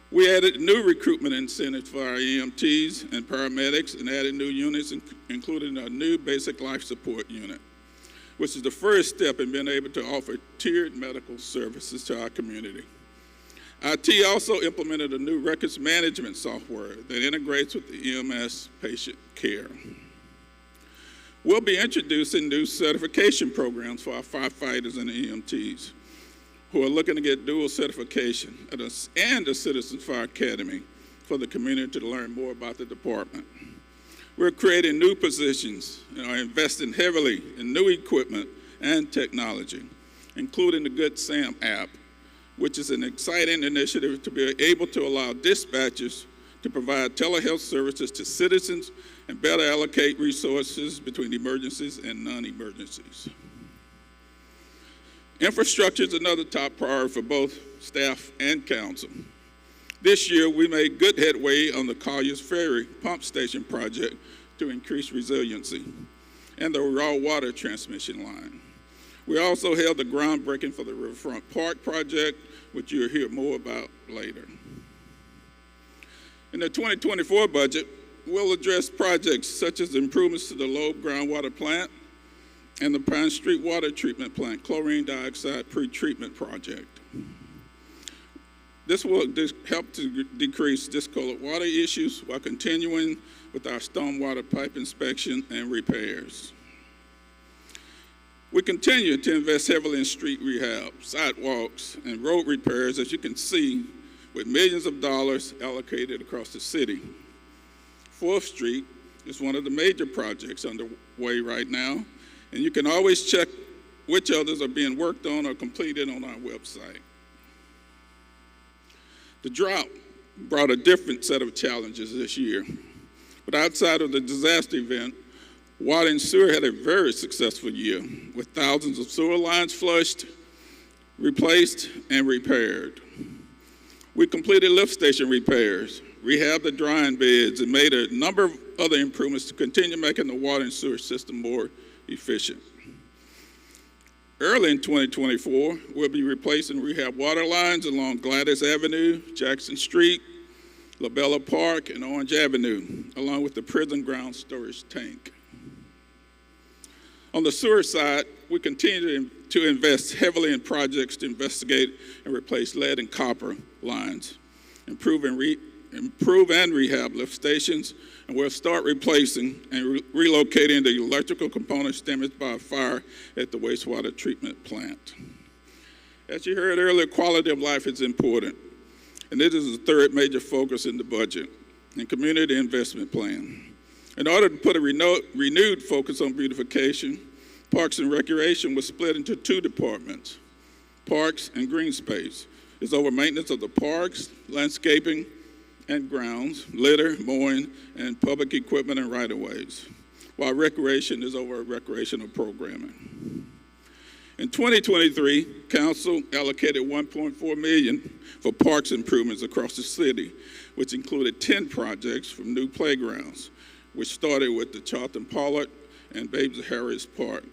We added new recruitment incentives for our EMTs and paramedics and added new units, including a new basic life support unit, which is the first step in being able to offer tiered medical services to our community. IT also implemented a new records management software that integrates with the EMS patient care. We'll be introducing new certification programs for our firefighters and EMTs who are looking to get dual certification and a Citizen Fire Academy for the community to learn more about the department. We're creating new positions and are investing heavily in new equipment and technology, including the Good Sam app, which is an exciting initiative to be able to allow dispatchers to provide telehealth services to citizens and better allocate resources between emergencies and non-emergencies. Infrastructure is another top priority for both staff and council. This year, we made good headway on the Collier's Ferry pump station project to increase resiliency and the raw water transmission line. We also held the groundbreaking for the Riverfront Park project, which you'll hear more about later. In the 2024 budget, we'll address projects such as improvements to the Loeb groundwater plant and the Pine Street Water Treatment Plant chlorine dioxide pretreatment project. This will help to decrease discolored water issues while continuing with our stormwater pipe inspection and repairs. We continue to invest heavily in street rehab, sidewalks, and road repairs, as you can see, with millions of dollars allocated across the city. 4th Street is one of the major projects underway right now, and you can always check which others are being worked on or completed on our website. The drought brought a different set of challenges this year, but outside of the disaster event, water and sewer had a very successful year, with thousands of sewer lines flushed, replaced, and repaired. We completed lift station repairs, rehabbed the drying beds, and made a number of other improvements to continue making the water and sewer system more efficient. Early in 2024, we'll be replacing rehab water lines along Gladys Avenue, Jackson Street, LaBella Park, and Orange Avenue, along with the prison ground storage tank. On the sewer side, we continue to invest heavily in projects to investigate and replace lead and copper lines, improve and rehab lift stations, and we'll start replacing and relocating the electrical components damaged by a fire at the wastewater treatment plant. As you heard earlier, quality of life is important, and this is the third major focus in the budget and community investment plan. In order to put a renewed focus on beautification, Parks and Recreation was split into two departments, Parks and Green Space. It's over maintenance of the parks, landscaping, and grounds, litter, mowing, and public equipment and right-of-ways, while Recreation is over recreational programming. In 2023, Council allocated $1.4 million for parks improvements across the city, which included 10 projects from new playgrounds, which started with the Charlton Pollard and Babes Harris Park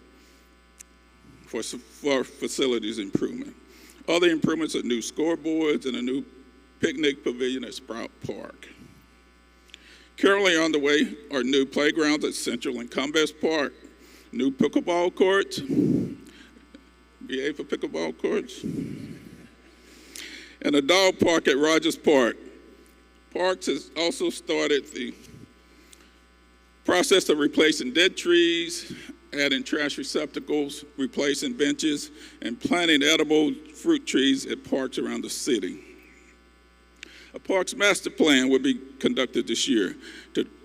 for facilities improvement. Other improvements are new scoreboards and a new picnic pavilion at Sprout Park. Currently on the way are new playgrounds at Central and Cumbest Park, new pickleball courts, BA for pickleball courts, and a dog park at Rogers Park. Parks has also started the process of replacing dead trees, adding trash receptacles, replacing benches, and planting edible fruit trees at parks around the city. A parks master plan will be conducted this year.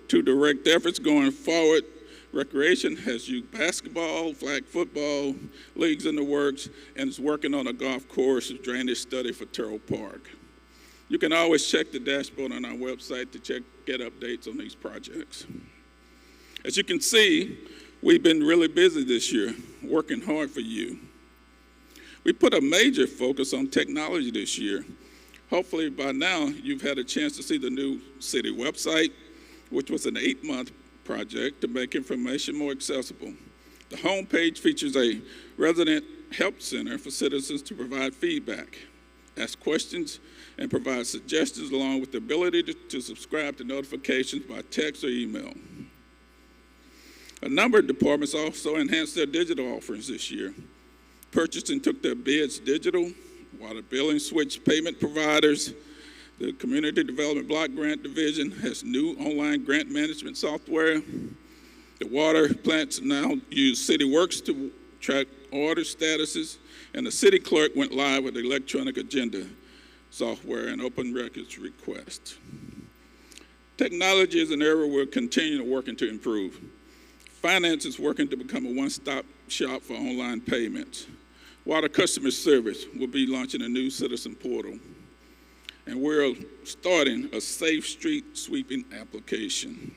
To direct efforts going forward, Recreation has youth basketball, flag football, leagues in the works, and is working on a golf course drainage study for Terrell Park. You can always check the dashboard on our website to get updates on these projects. As you can see, we've been really busy this year, working hard for you. We put a major focus on technology this year. Hopefully by now you've had a chance to see the new city website, which was an 8-month project to make information more accessible. The homepage features a resident help center for citizens to provide feedback, ask questions, and provide suggestions, along with the ability to subscribe to notifications by text or email. A number of departments also enhanced their digital offerings this year. Purchased and took their bids digital, while the billing switched payment providers. The Community Development Block Grant Division has new online grant management software. The water plants now use CityWorks to track order statuses, and the city clerk went live with electronic agenda software and open records request. Technology is an area we're continuing working to improve. Finance is working to become a one-stop shop for online payments. Water customer service will be launching a new citizen portal. And we're starting a safe street sweeping application.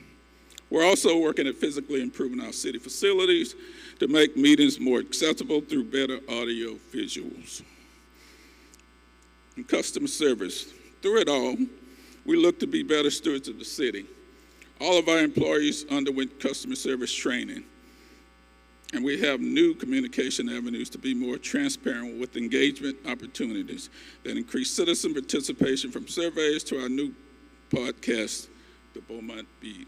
We're also working at physically improving our city facilities to make meetings more accessible through better audio visuals. And customer service. Through it all, we look to be better stewards of the city. All of our employees underwent customer service training, and we have new communication avenues to be more transparent with engagement opportunities that increase citizen participation, from surveys to our new podcast, The Beaumont Beat.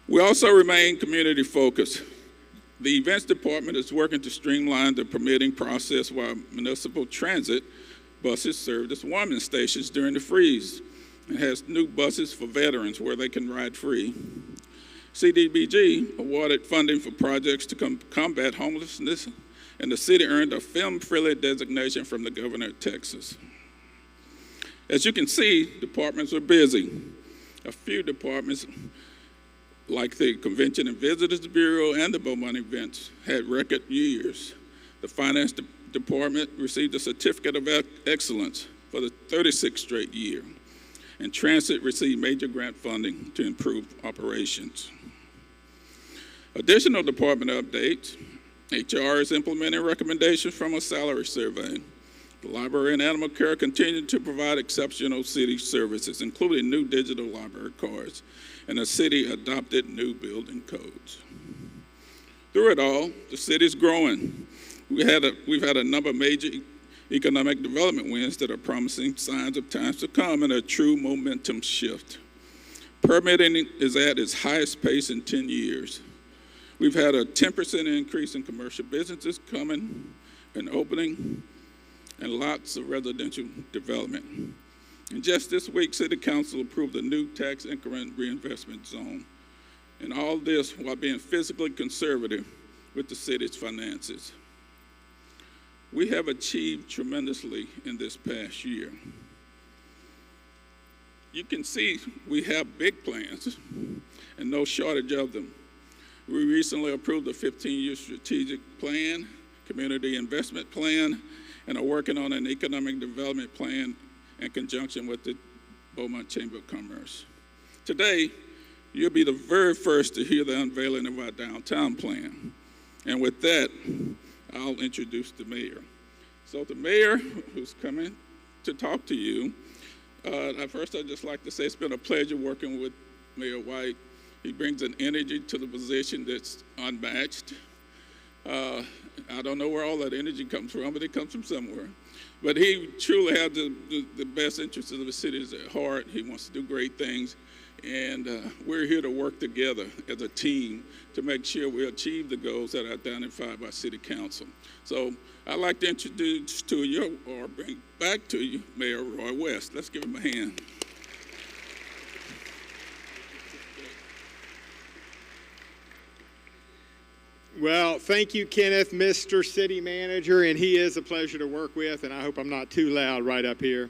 We also remain community focused. The events department is working to streamline the permitting process while municipal transit buses serve as warming stations during the freeze, and has new buses for veterans where they can ride free. CDBG awarded funding for projects to combat homelessness, and the city earned a film-friendly designation from the governor of Texas. As you can see, departments are busy. A few departments like the Convention and Visitors Bureau and the Beaumont events, had record years. The Finance Department received a Certificate of Excellence for the 36th straight year, and Transit received major grant funding to improve operations. Additional department updates: HR is implementing recommendations from a salary survey. The library and animal care continue to provide exceptional city services, including new digital library cards, and the city adopted new building codes. Through it all, the city's growing. We've had a number of major economic development wins that are promising signs of times to come and a true momentum shift. Permitting is at its highest pace in 10 years. We've had a 10% increase in commercial businesses coming and opening, and lots of residential development. And just this week, City Council approved a new tax increment reinvestment zone. And all this while being physically conservative with the city's finances. We have achieved tremendously in this past year. You can see we have big plans and no shortage of them. We recently approved a 15-year strategic plan, community investment plan, and are working on an economic development plan in conjunction with the Beaumont Chamber of Commerce. Today, you'll be the very first to hear the unveiling of our downtown plan. And with that, I'll introduce the mayor. So the mayor, who's coming to talk to you, first I'd just like to say it's been a pleasure working with Mayor White. He brings an energy to the position that's unmatched. I don't know where all that energy comes from, but it comes from somewhere. But he truly has the best interests of the city at heart. He wants to do great things. And we're here to work together as a team to make sure we achieve the goals that are identified by City Council. So I'd like to introduce to you, or bring back to you, Mayor Roy West. Let's give him a hand. Well, thank you, Kenneth, Mr. City Manager, and he is a pleasure to work with, and I hope I'm not too loud right up here.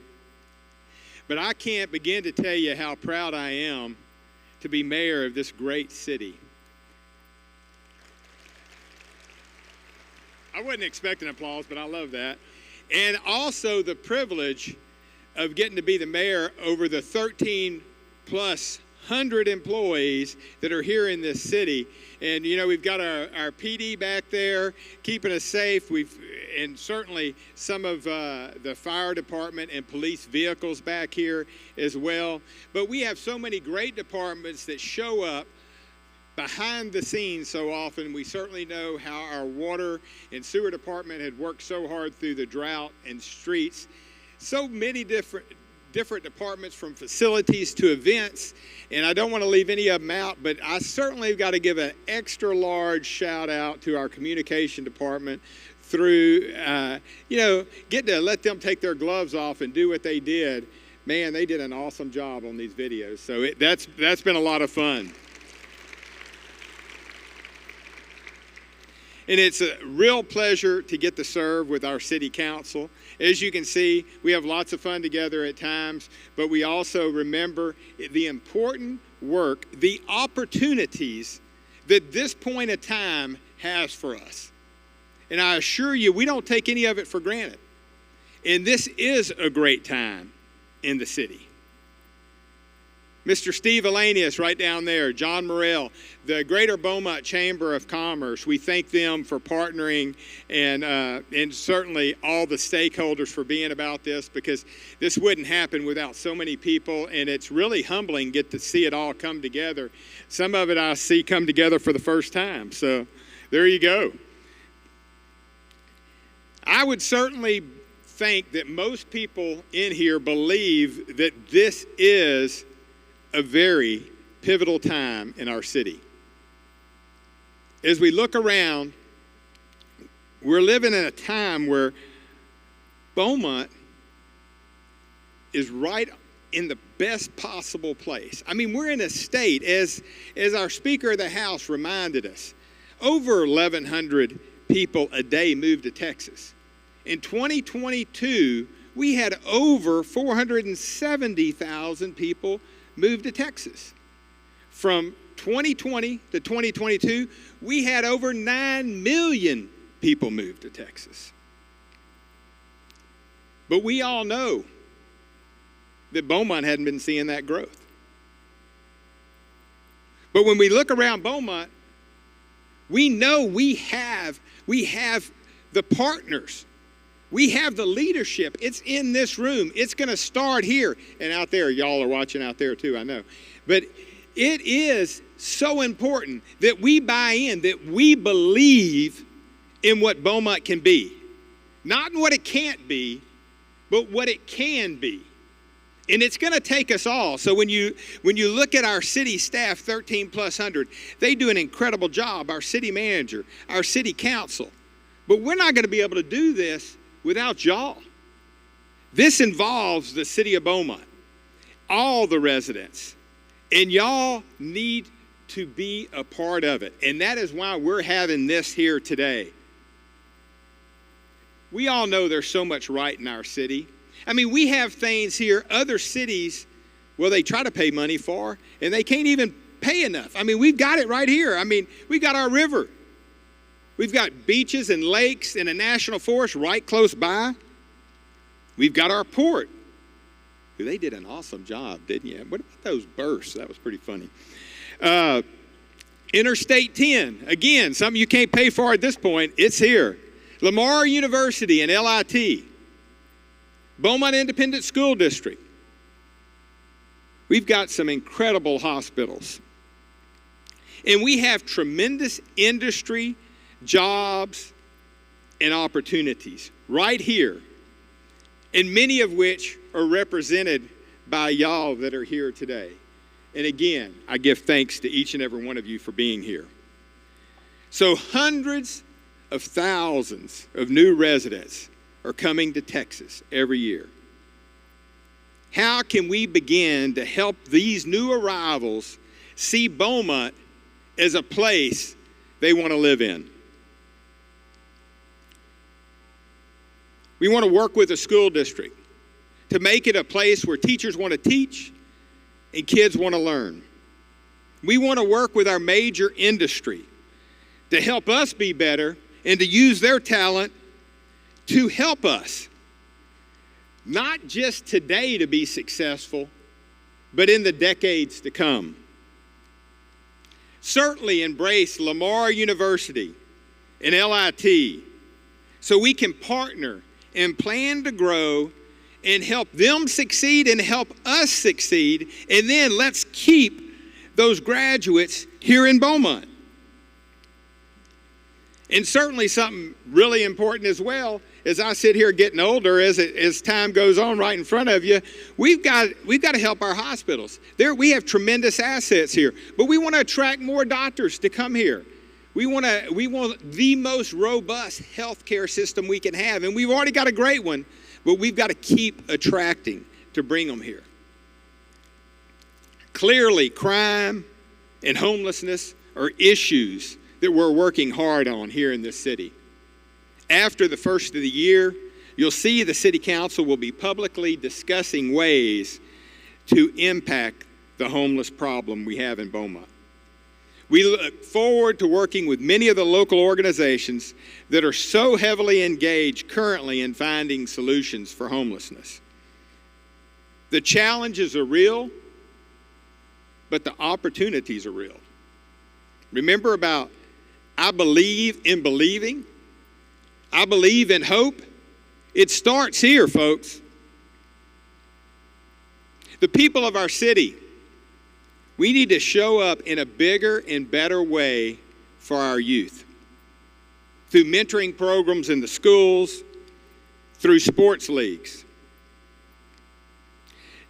But I can't begin to tell you how proud I am to be mayor of this great city. I wasn't expecting applause, but I love that. And also the privilege of getting to be the mayor over the 13+ 100 employees that are here in this city. And you know, we've got our PD back there keeping us safe. And certainly some of the fire department and police vehicles back here as well. But we have so many great departments that show up behind the scenes so often. We certainly know how our water and sewer department had worked so hard through the drought and streets. So many different departments, from facilities to events, and I don't want to leave any of them out, but I certainly have got to give an extra large shout out to our communication department through, getting to let them take their gloves off and do what they did. Man, they did an awesome job on these videos, so that's been a lot of fun. And it's a real pleasure to get to serve with our city council. As you can see, we have lots of fun together at times, but we also remember the important work, the opportunities that this point of time has for us. And I assure you, we don't take any of it for granted. And this is a great time in the city. Mr. Steve Elanius right down there, John Morrell, the Greater Beaumont Chamber of Commerce, we thank them for partnering, and certainly all the stakeholders for being about this, because this wouldn't happen without so many people, and it's really humbling get to see it all come together. Some of it I see come together for the first time, so there you go. I would certainly think that most people in here believe that this is a very pivotal time in our city. As we look around, we're living in a time where Beaumont is right in the best possible place. I mean, we're in a state, as our Speaker of the House reminded us, over 1,100 people a day move to Texas. In 2022, we had over 470,000 people moved to Texas from 2020 to 2022, we had over 9 million people move to Texas. But we all know that Beaumont hadn't been seeing that growth. But when we look around Beaumont, we know we have the partners. We have the leadership. It's in this room. It's going to start here and out there. Y'all are watching out there too, I know. But it is so important that we buy in, that we believe in what Beaumont can be. Not in what it can't be, but what it can be. And it's going to take us all. So when you look at our city staff, 13+100, they do an incredible job. Our city manager, our city council. But we're not going to be able to do this without y'all. This involves the city of Beaumont, all the residents. And y'all need to be a part of it. And that is why we're having this here today. We all know there's so much right in our city. I mean, we have things here other cities, well, they try to pay money for, and they can't even pay enough. I mean, we've got it right here. I mean, we've got our river. We've got beaches and lakes and a national forest right close by. We've got our port. They did an awesome job, didn't you? What about those bursts? That was pretty funny. Interstate 10, again, something you can't pay for at this point. It's here. Lamar University and LIT. Beaumont Independent School District. We've got some incredible hospitals. And we have tremendous industry, jobs, and opportunities right here, and many of which are represented by y'all that are here today. And again, I give thanks to each and every one of you for being here. So hundreds of thousands of new residents are coming to Texas every year. How can we begin to help these new arrivals see Beaumont as a place they want to live in? We want to work with the school district to make it a place where teachers want to teach and kids want to learn. We want to work with our major industry to help us be better and to use their talent to help us, not just today to be successful, but in the decades to come. Certainly embrace Lamar University and LIT so we can partner and plan to grow and help them succeed and help us succeed, and then let's keep those graduates here in Beaumont. And certainly something really important as well, as I sit here getting older, as time goes on right in front of you, we've got to help our hospitals. We have tremendous assets here, but we want to attract more doctors to come here. We want the most robust healthcare system we can have, and we've already got a great one, but we've got to keep attracting to bring them here. Clearly, crime and homelessness are issues that we're working hard on here in this city. After the first of the year, you'll see the City Council will be publicly discussing ways to impact the homeless problem we have in Beaumont. We look forward to working with many of the local organizations that are so heavily engaged currently in finding solutions for homelessness. The challenges are real, but the opportunities are real. Remember about I believe in believing. I believe in hope. It starts here, folks. The people of our city, we need to show up in a bigger and better way for our youth. Through mentoring programs in the schools, through sports leagues.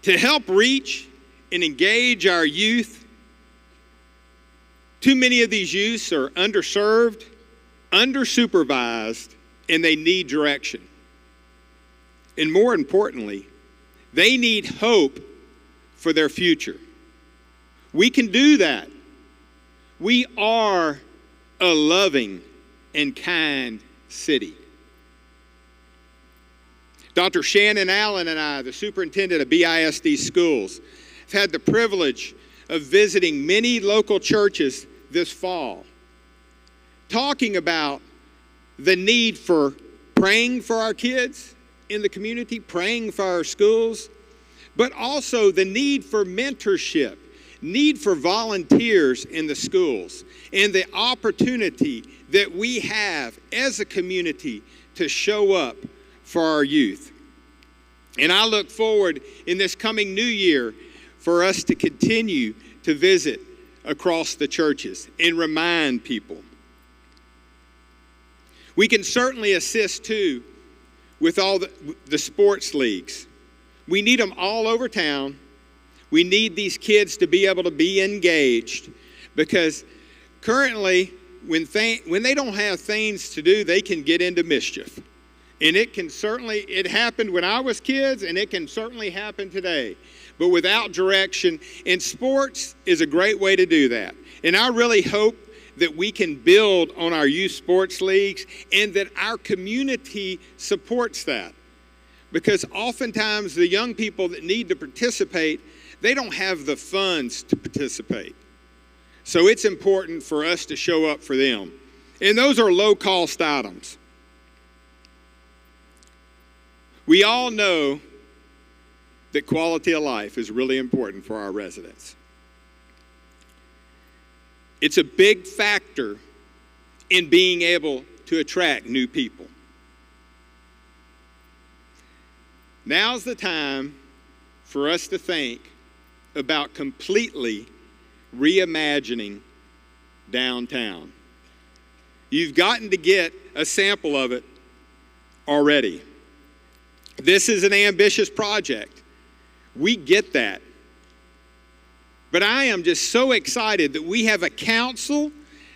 To help reach and engage our youth, too many of these youths are underserved, undersupervised, and they need direction. And more importantly, they need hope for their future. We can do that. We are a loving and kind city. Dr. Shannon Allen and I, the superintendent of BISD schools, have had the privilege of visiting many local churches this fall, talking about the need for praying for our kids in the community, praying for our schools, but also the need for mentorship, need for volunteers in the schools, and the opportunity that we have as a community to show up for our youth. And I look forward in this coming new year for us to continue to visit across the churches and remind people. We can certainly assist too with all the sports leagues. We need them all over town. We need these kids to be able to be engaged, because currently when they don't have things to do, they can get into mischief. And it happened when I was kids, and it can certainly happen today. But without direction, and sports is a great way to do that. And I really hope that we can build on our youth sports leagues and that our community supports that. Because oftentimes the young people that need to participate, they don't have the funds to participate. So it's important for us to show up for them. And those are low-cost items. We all know that quality of life is really important for our residents. It's a big factor in being able to attract new people. Now's the time for us to think about completely reimagining downtown. You've gotten to get a sample of it already. This is an ambitious project. We get that. But I am just so excited that we have a council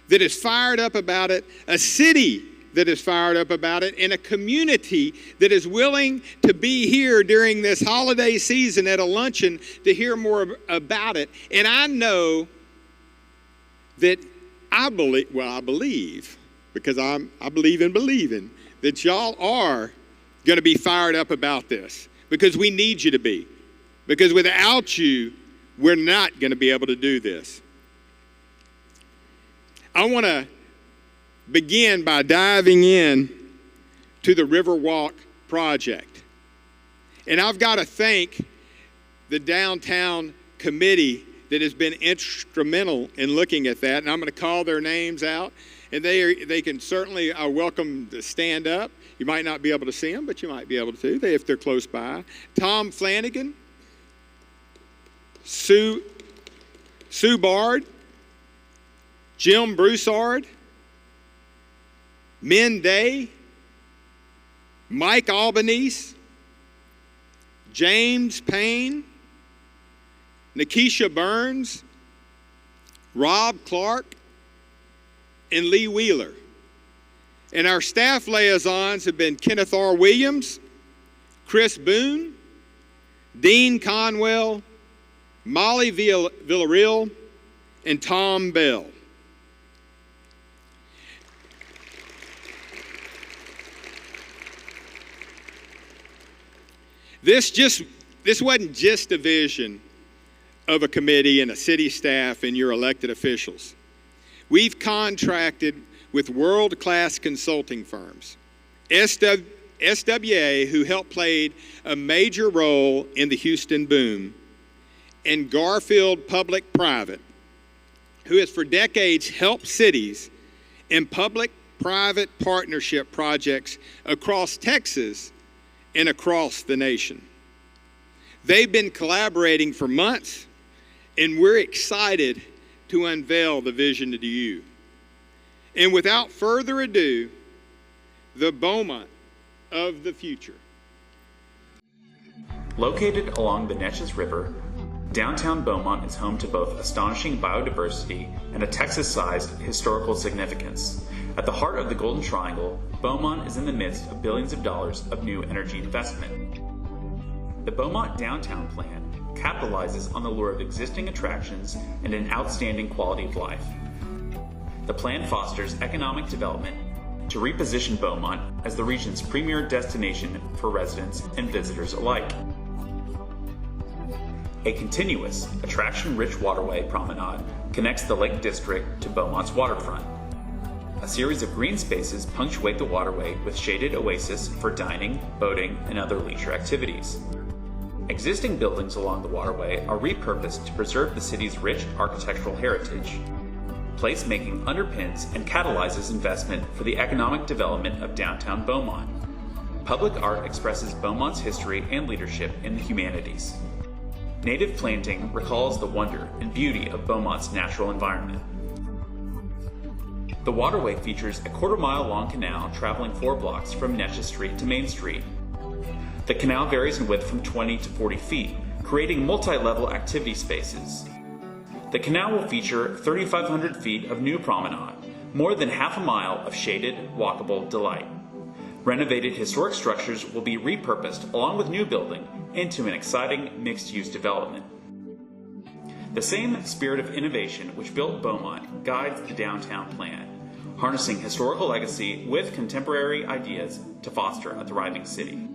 that is fired up about it, a city that is fired up about it, and a community that is willing to be here during this holiday season at a luncheon to hear more about it. And I know that I believe, because I believe in believing, that y'all are going to be fired up about this, because we need you to be. Because without you, we're not going to be able to do this. I want to begin by diving in to the Riverwalk project. And I've got to thank the downtown committee that has been instrumental in looking at that. And I'm going to call their names out. And they can certainly are welcome to stand up. You might not be able to see them, but you might be able to if they're close by. Tom Flanagan, Sue Bard, Jim Broussard, Min Day, Mike Albanese, James Payne, Nikisha Burns, Rob Clark, and Lee Wheeler. And our staff liaisons have been Kenneth R. Williams, Chris Boone, Dean Conwell, Molly Villarreal, and Tom Bell. This wasn't just a vision of a committee and a city staff and your elected officials. We've contracted with world-class consulting firms, SWA, who helped play a major role in the Houston boom, and Garfield Public-Private, who has for decades helped cities in public-private partnership projects across Texas and across the nation. They've been collaborating for months, and we're excited to unveil the vision to you. And without further ado, the Beaumont of the future. Located along the Neches River, downtown Beaumont is home to both astonishing biodiversity and a Texas-sized historical significance. At the heart of the Golden Triangle, Beaumont is in the midst of billions of dollars of new energy investment. The Beaumont Downtown Plan capitalizes on the lure of existing attractions and an outstanding quality of life. The plan fosters economic development to reposition Beaumont as the region's premier destination for residents and visitors alike. A continuous, attraction-rich waterway promenade connects the Lake District to Beaumont's waterfront. A series of green spaces punctuate the waterway with shaded oasis for dining, boating, and other leisure activities. Existing buildings along the waterway are repurposed to preserve the city's rich architectural heritage. Placemaking underpins and catalyzes investment for the economic development of downtown Beaumont. Public art expresses Beaumont's history and leadership in the humanities. Native planting recalls the wonder and beauty of Beaumont's natural environment. The waterway features a quarter-mile-long canal traveling 4 blocks from Netches Street to Main Street. The canal varies in width from 20 to 40 feet, creating multi-level activity spaces. The canal will feature 3,500 feet of new promenade, more than half a mile of shaded, walkable delight. Renovated historic structures will be repurposed along with new building into an exciting mixed-use development. The same spirit of innovation which built Beaumont guides the downtown plan, harnessing historical legacy with contemporary ideas to foster a thriving city.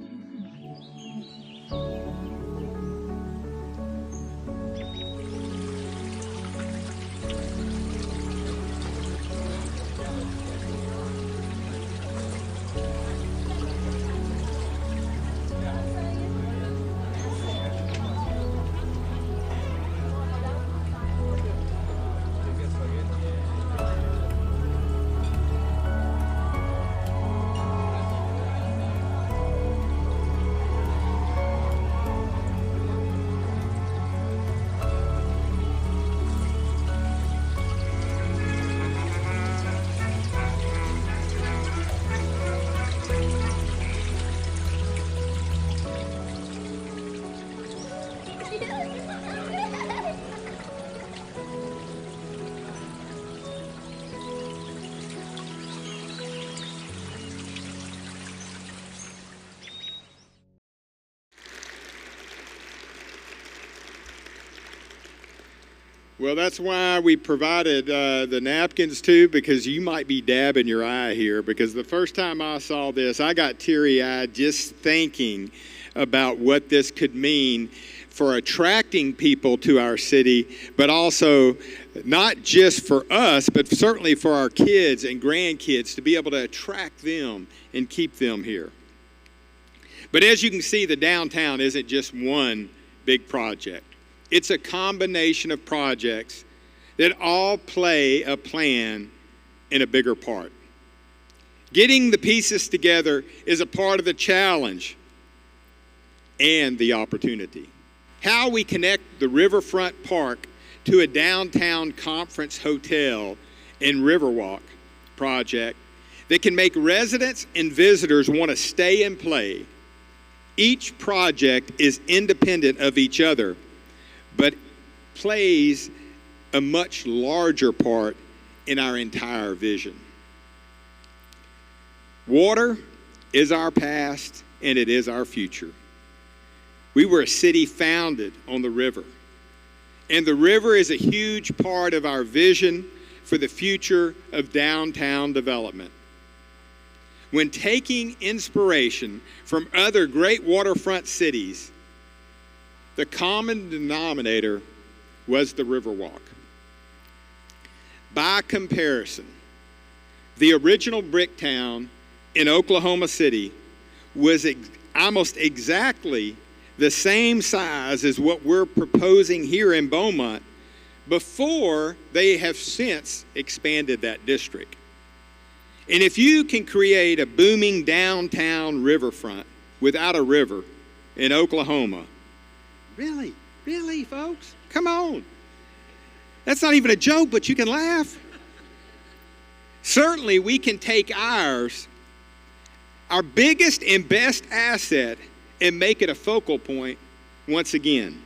Well, that's why we provided the napkins too, because you might be dabbing your eye here, because the first time I saw this, I got teary-eyed just thinking about what this could mean for attracting people to our city, but also not just for us, but certainly for our kids and grandkids to be able to attract them and keep them here. But as you can see, the downtown isn't just one big project. It's a combination of projects that all play a plan in a bigger part. Getting the pieces together is a part of the challenge and the opportunity. How we connect the Riverfront Park to a downtown conference hotel and Riverwalk project that can make residents and visitors want to stay and play. Each project is independent of each other, but plays a much larger part in our entire vision. Water is our past and it is our future. We were a city founded on the river, and the river is a huge part of our vision for the future of downtown development. When taking inspiration from other great waterfront cities, the common denominator was the Riverwalk. By comparison, the original brick town in Oklahoma City was almost exactly the same size as what we're proposing here in Beaumont before they have since expanded that district. And if you can create a booming downtown riverfront without a river in Oklahoma, really, folks? Come on. That's not even a joke, but you can laugh. Certainly, we can take our biggest and best asset, and make it a focal point once again.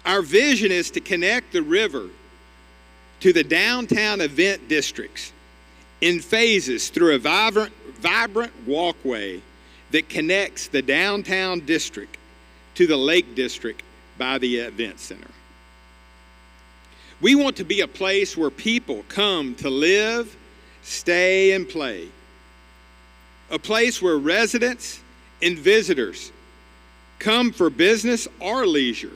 Our vision is to connect the river to the downtown event districts in phases through a vibrant walkway that connects the downtown district to the Lake District by the event center. We want to be a place where people come to live, stay, and play. A place where residents and visitors come for business or leisure.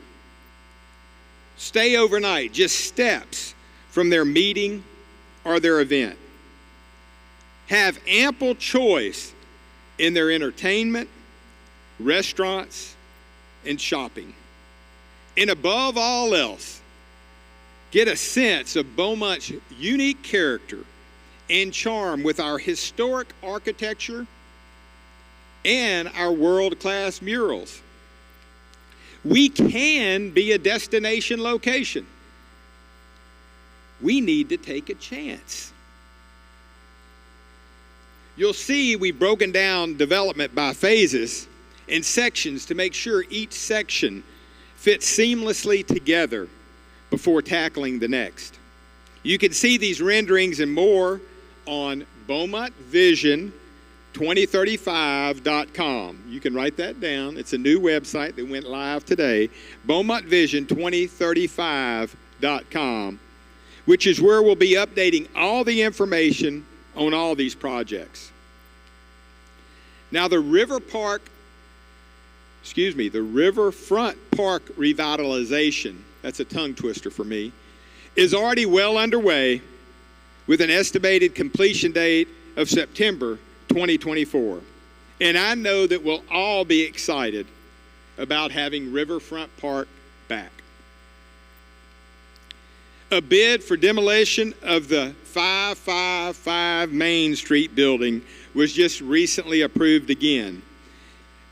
Stay overnight, just steps from their meeting or their event. Have ample choice in their entertainment, restaurants, and shopping. And above all else, get a sense of Beaumont's unique character and charm with our historic architecture and our world-class murals. We can be a destination location. We need to take a chance. You'll see we've broken down development by phases and sections to make sure each section fits seamlessly together before tackling the next. You can see these renderings and more on BeaumontVision2035.com. You can write that down. It's a new website that went live today, BeaumontVision2035.com, which is where we'll be updating all the information on all these projects. Now the Riverfront Park revitalization, that's a tongue twister for me, is already well underway with an estimated completion date of September 2024. And I know that we'll all be excited about having Riverfront Park back. A bid for demolition of the 555 Main Street building was just recently approved again.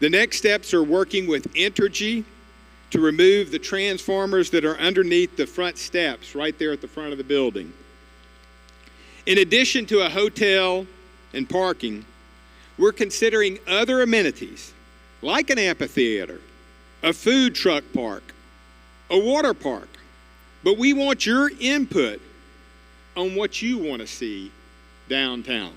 The next steps are working with Entergy to remove the transformers that are underneath the front steps right there at the front of the building. In addition to a hotel and parking, we're considering other amenities like an amphitheater, a food truck park, a water park. But we want your input on what you want to see downtown.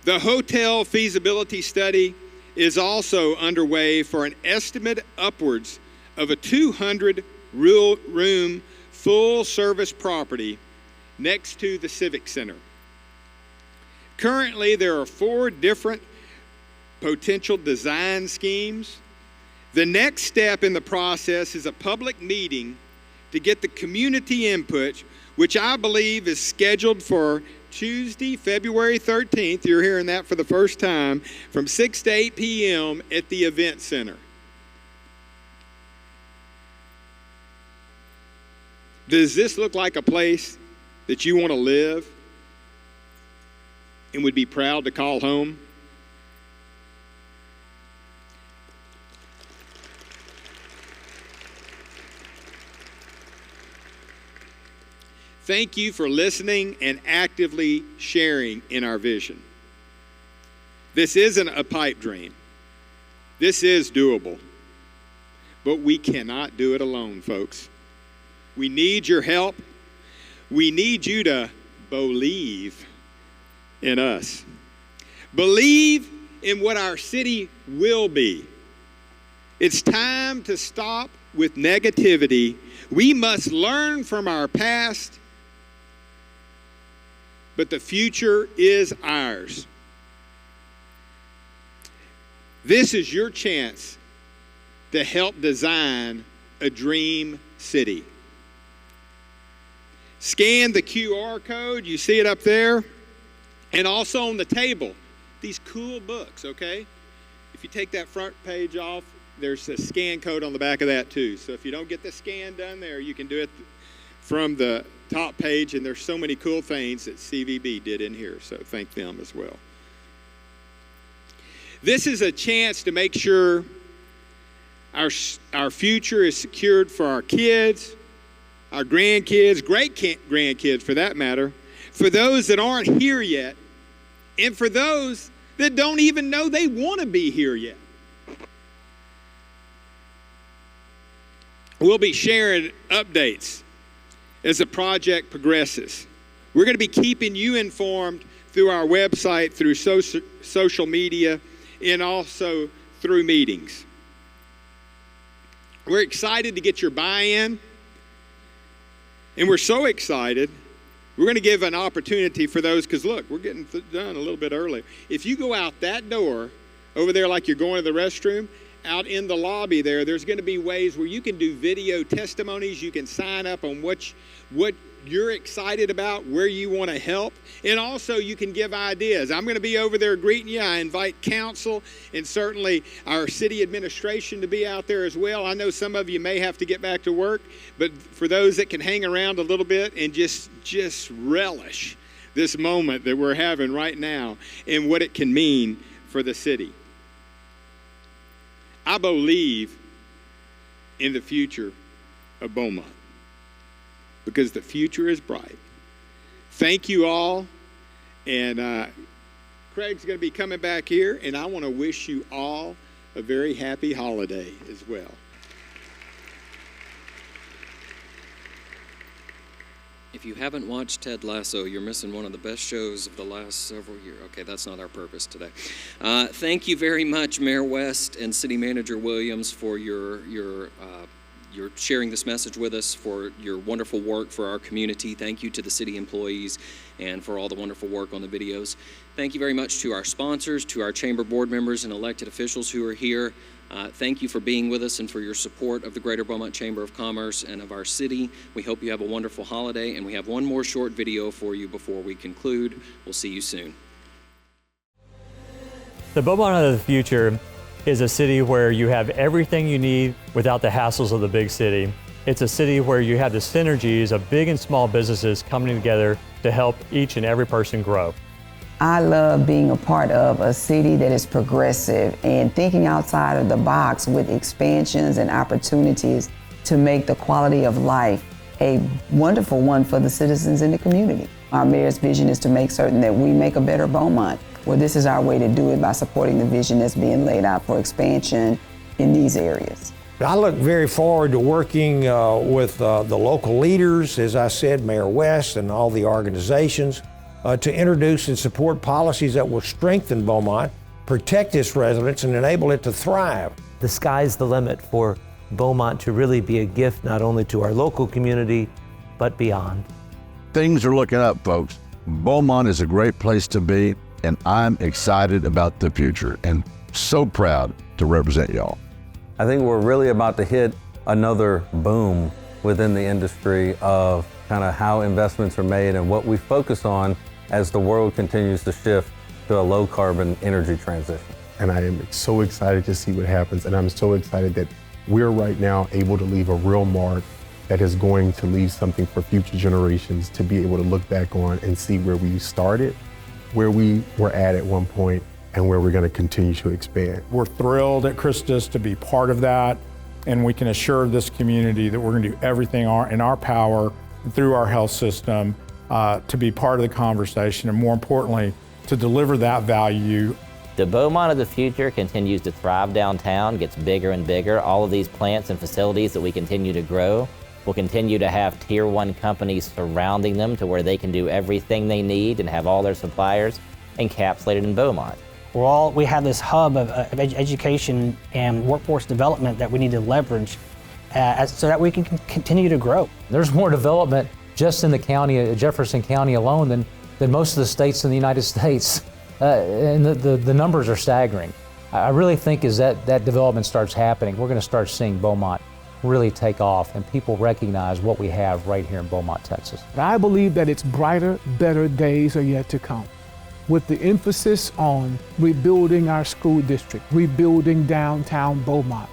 The hotel feasibility study is also underway for an estimate upwards of a 200-room full-service property next to the Civic Center. Currently, there are 4 different potential design schemes. The next step in the process is a public meeting to get the community input, which I believe is scheduled for Tuesday, February 13th. You're hearing that for the first time, from 6 to 8 p.m. at the Event Center. Does this look like a place that you want to live and would be proud to call home? Thank you for listening and actively sharing in our vision. This isn't a pipe dream. This is doable. But we cannot do it alone, folks. We need your help. We need you to believe in us. Believe in what our city will be. It's time to stop with negativity. We must learn from our past, but the future is ours. This is your chance to help design a dream city. Scan the QR code, you see it up there, and also on the table, these cool books, okay? If you take that front page off, there's a scan code on the back of that too. So if you don't get the scan done there, you can do it from the top page, and there's so many cool things that CVB did in here, so thank them as well. This is a chance to make sure our future is secured for our kids, our grandkids, great-grandkids for that matter, for those that aren't here yet, and for those that don't even know they want to be here yet. We'll be sharing updates as the project progresses. We're going to be keeping you informed through our website, through social media, and also through meetings. We're excited to get your buy-in, and we're so excited, we're going to give an opportunity for those, because look, we're getting done a little bit early. If you go out that door over there like you're going to the restroom, out in the lobby there's going to be ways where you can do video testimonies. You can sign up on what you're excited about, where you want to help, and also you can give ideas. I'm going to be over there greeting you. I invite council and certainly our city administration to be out there as well. I know some of you may have to get back to work, but for those that can hang around a little bit and just relish this moment that we're having right now and what it can mean for the city. I believe in the future of Beaumont because the future is bright. Thank you all. And Craig's going to be coming back here, and I want to wish you all a very happy holiday as well. If you haven't watched Ted Lasso, you're missing one of the best shows of the last several years. Okay, that's not our purpose today. Thank you very much, Mayor West and City Manager Williams, for your sharing this message with us, for your wonderful work for our community. Thank you to the city employees and for all the wonderful work on the videos. Thank you very much to our sponsors, to our chamber board members and elected officials who are here. Thank you for being with us and for your support of the Greater Beaumont Chamber of Commerce and of our city. We hope you have a wonderful holiday, and we have one more short video for you before we conclude. We'll see you soon. The Beaumont of the future is a city where you have everything you need without the hassles of the big city. It's a city where you have the synergies of big and small businesses coming together to help each and every person grow. I love being a part of a city that is progressive and thinking outside of the box with expansions and opportunities to make the quality of life a wonderful one for the citizens in the community. Our mayor's vision is to make certain that we make a better Beaumont. Well, this is our way to do it by supporting the vision that's being laid out for expansion in these areas. I look very forward to working with the local leaders, as I said, Mayor West and all the organizations, to introduce and support policies that will strengthen Beaumont, protect its residents, and enable it to thrive. The sky's the limit for Beaumont to really be a gift not only to our local community, but beyond. Things are looking up, folks. Beaumont is a great place to be, and I'm excited about the future and so proud to represent y'all. I think we're really about to hit another boom within the industry of kind of how investments are made and what we focus on as the world continues to shift to a low carbon energy transition. And I am so excited to see what happens, and I'm so excited that we're right now able to leave a real mark that is going to leave something for future generations to be able to look back on and see where we started, where we were at one point, and where we're going to continue to expand. We're thrilled at Christus to be part of that, and we can assure this community that we're going to do everything in our power through our health system to be part of the conversation, and more importantly, to deliver that value. The Beaumont of the future continues to thrive downtown, gets bigger and bigger. All of these plants and facilities that we continue to grow will continue to have tier 1 companies surrounding them to where they can do everything they need and have all their suppliers encapsulated in Beaumont. We have this hub of education and workforce development that we need to leverage so that we can continue to grow. There's more development just in the county, Jefferson County alone, than most of the states in the United States. And the numbers are staggering. I really think as that development starts happening, we're going to start seeing Beaumont really take off and people recognize what we have right here in Beaumont, Texas. I believe that its brighter, better days are yet to come. With the emphasis on rebuilding our school district, rebuilding downtown Beaumont,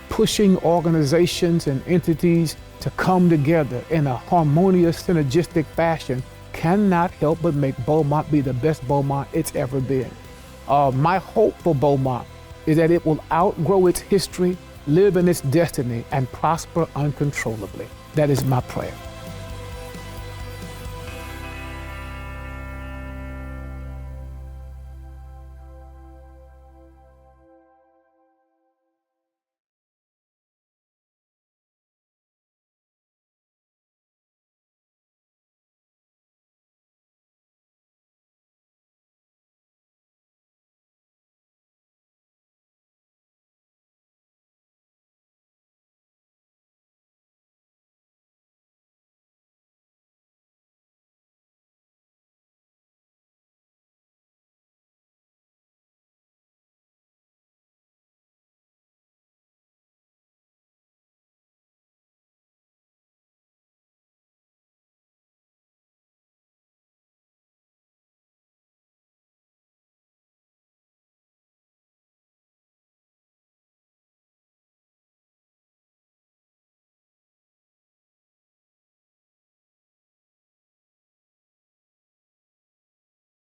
pushing organizations and entities to come together in a harmonious, synergistic fashion cannot help but make Beaumont be the best Beaumont it's ever been. My hope for Beaumont is that it will outgrow its history, live in its destiny, and prosper uncontrollably. That is my prayer.